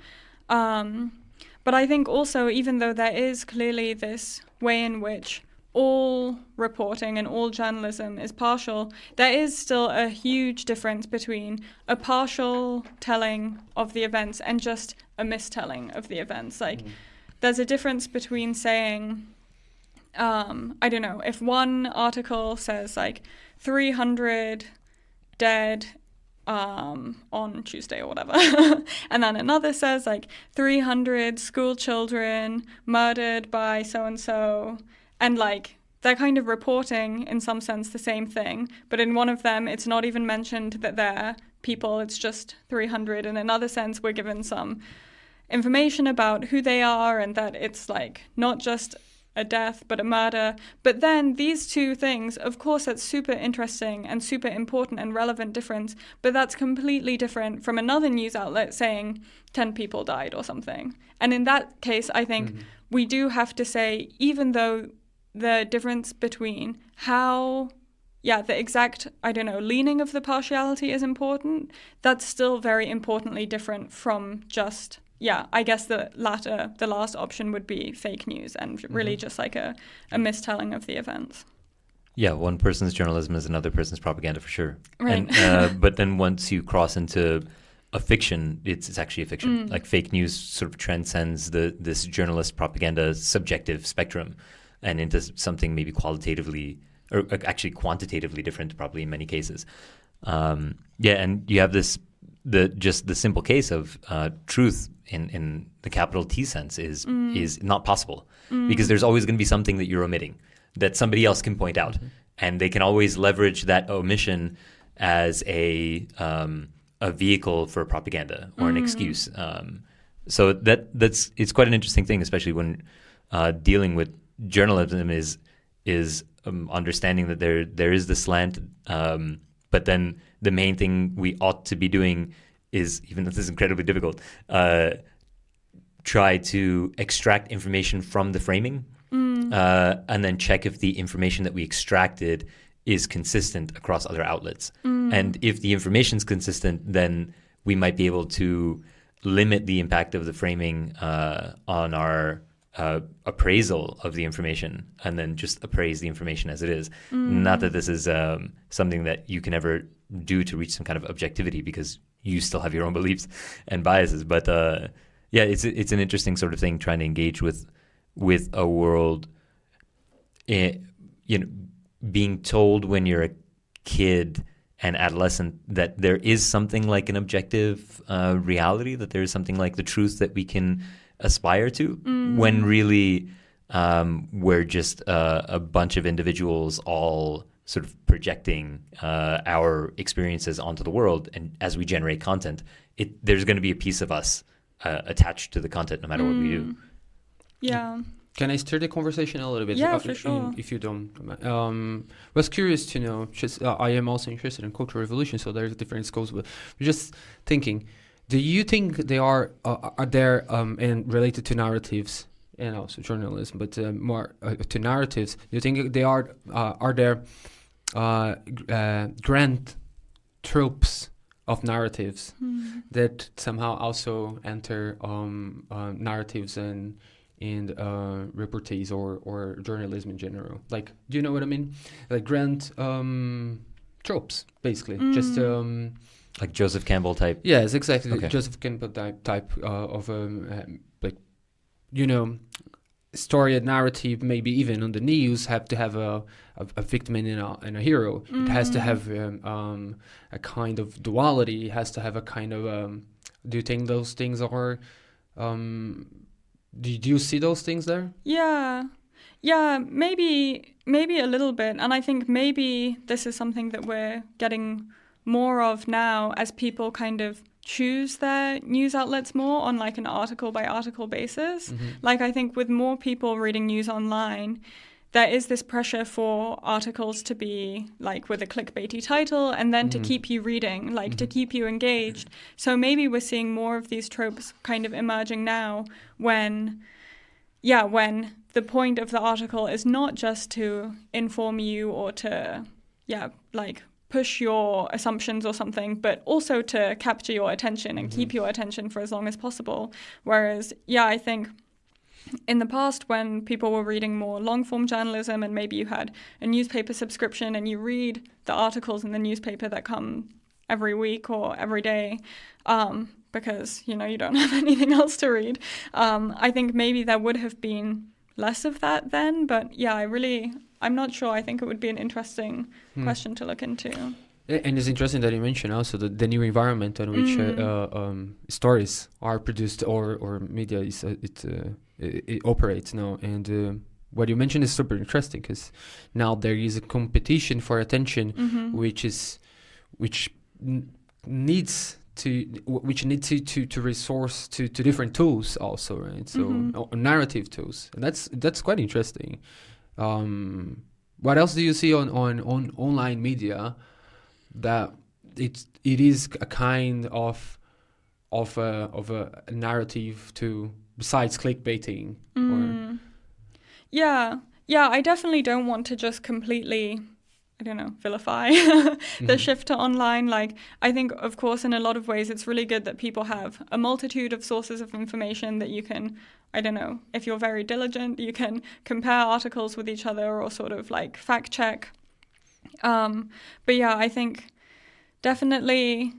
But I think also, even though there is clearly this way in which all reporting and all journalism is partial, there is still a huge difference between a partial telling of the events and just a mistelling of the events. Like, there's a difference between saying, I don't know, if one article says like 300 dead on Tuesday or whatever, and then another says like 300 school children murdered by so-and-so, and like they're kind of reporting in some sense the same thing, but in one of them it's not even mentioned that they're people, it's just 300. In another sense, we're given some information about who they are and that it's like not just a death but a murder. But then these two things, of course, that's super interesting and super important and relevant difference, but that's completely different from another news outlet saying 10 people died or something. And in that case, I think we do have to say, even though the difference between how the exact, leaning of the partiality is important, that's still very importantly different from just, I guess the last option would be fake news and really just like a mistelling of the events. Yeah, one person's journalism is another person's propaganda for sure. Right. And, but then once you cross into a fiction, it's actually a fiction. Like fake news sort of transcends this journalist propaganda subjective spectrum and into something maybe qualitatively or actually quantitatively different, probably in many cases. And you have the simple case of truth in the capital T sense is not possible because there's always going to be something that you're omitting that somebody else can point out, and they can always leverage that omission as a vehicle for propaganda or an excuse. So it's quite an interesting thing, especially when dealing with journalism is understanding that there is the slant, but then the main thing we ought to be doing is, even though this is incredibly difficult, try to extract information from the framing and then check if the information that we extracted is consistent across other outlets. And if the information is consistent, then we might be able to limit the impact of the framing on our appraisal of the information, and then just appraise the information as it is. Not that this is something that you can ever do to reach some kind of objectivity, because you still have your own beliefs and biases. But it's an interesting sort of thing, trying to engage with a world, being told when you're a kid and adolescent that there is something like an objective reality, that there is something like the truth that we can aspire to, when really we're just a bunch of individuals all sort of projecting our experiences onto the world, and as we generate content, there's going to be a piece of us attached to the content no matter what we do. Yeah. Can I start the conversation a little bit? Yeah, for sure. If you don't. Was curious to know, just I am also interested in cultural revolution, so there's different scopes, but just thinking, do you think they are there and related to narratives and also journalism, but more to narratives? Do you think they are there grand tropes of narratives that somehow also enter narratives and reportees or journalism in general? Like, do you know what I mean? Like grand tropes, basically. Just like Joseph Campbell type. Yes, exactly. Okay. Joseph Campbell type of story and narrative. Maybe even on the news, have to have a victim and a hero. It has to have a kind of duality. It has to have a kind of. Do you think those things are? Do you see those things there? Yeah, maybe a little bit. And I think maybe this is something that we're getting more of now as people kind of choose their news outlets more on like an article by article basis. Like, I think with more people reading news online, there is this pressure for articles to be like with a clickbaity title and then to keep you reading, like to keep you engaged. So maybe we're seeing more of these tropes kind of emerging now when the point of the article is not just to inform you or to, push your assumptions or something, but also to capture your attention and keep your attention for as long as possible. Whereas, I think in the past, when people were reading more long-form journalism and maybe you had a newspaper subscription and you read the articles in the newspaper that come every week or every day because, you don't have anything else to read, I think maybe there would have been less of that then. But I'm not sure. I think it would be an interesting question to look into. And it's interesting that you mentioned also the new environment in which stories are produced or media it operates now. And what you mentioned is super interesting, because now there is a competition for attention, which needs to resource to different tools also, right? So narrative tools, and that's quite interesting. What else do you see on online media that it is a kind of a narrative to, besides clickbaiting? Or? Yeah, I definitely don't want to just completely I don't know, vilify the shift to online. Like, I think, of course, in a lot of ways, it's really good that people have a multitude of sources of information that you can, I don't know, if you're very diligent, you can compare articles with each other or sort of like fact check. But yeah, I think definitely,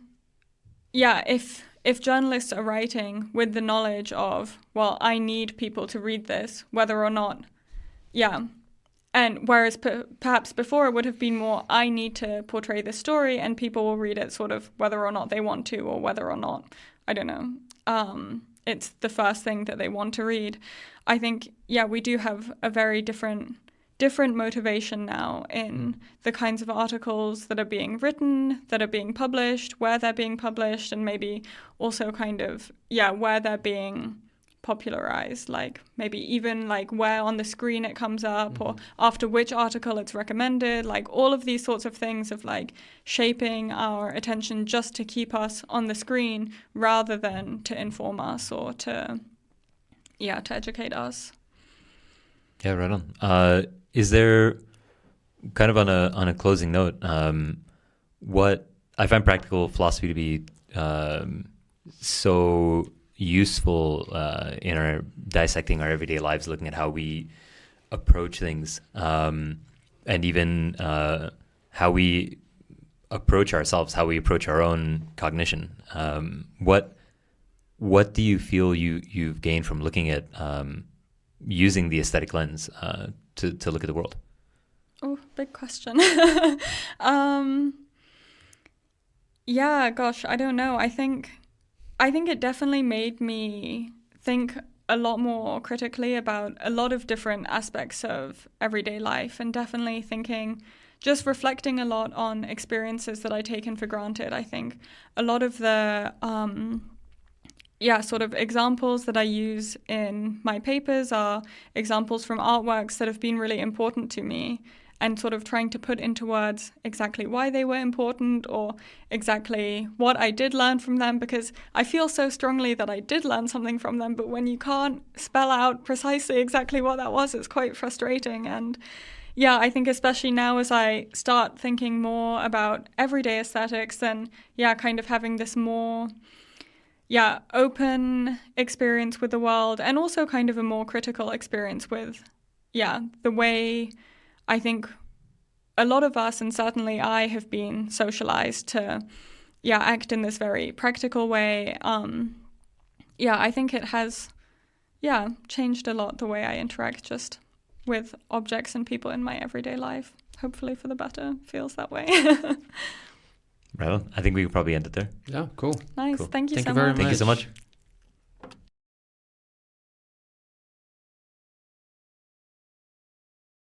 yeah, if journalists are writing with the knowledge of, well, I need people to read this, whether or not, yeah. And whereas perhaps before it would have been more, I need to portray this story and people will read it sort of whether or not they want to or whether or not, I don't know, it's the first thing that they want to read. I think, yeah, we do have a very different motivation now in the kinds of articles that are being written, that are being published, where they're being published, and maybe also kind of, yeah, where they're being popularized, like maybe even like where on the screen it comes up or after which article it's recommended, like all of these sorts of things of like shaping our attention just to keep us on the screen rather than to inform us or to educate us. Yeah, right on. Is there, kind of on a closing note, what I find practical philosophy to be so useful in our dissecting our everyday lives, looking at how we approach things, and even how we approach ourselves, how we approach our own cognition. What do you feel you've gained from looking at using the aesthetic lens to look at the world? Oh, big question. Yeah, gosh, I don't know. I think it definitely made me think a lot more critically about a lot of different aspects of everyday life, and definitely just reflecting a lot on experiences that I taken for granted. I think a lot of the sort of examples that I use in my papers are examples from artworks that have been really important to me, and sort of trying to put into words exactly why they were important or exactly what I did learn from them, because I feel so strongly that I did learn something from them, but when you can't spell out precisely exactly what that was, it's quite frustrating. And yeah, I think especially now as I start thinking more about everyday aesthetics, then yeah, kind of having this more open experience with the world, and also kind of a more critical experience with the way I think a lot of us, and certainly I, have been socialized to act in this very practical way. I think it has changed a lot the way I interact just with objects and people in my everyday life. Hopefully for the better. Feels that way. Right on. I think we could probably end it there. Yeah, cool. Nice. Cool. Thank you so very much. Thank you so much.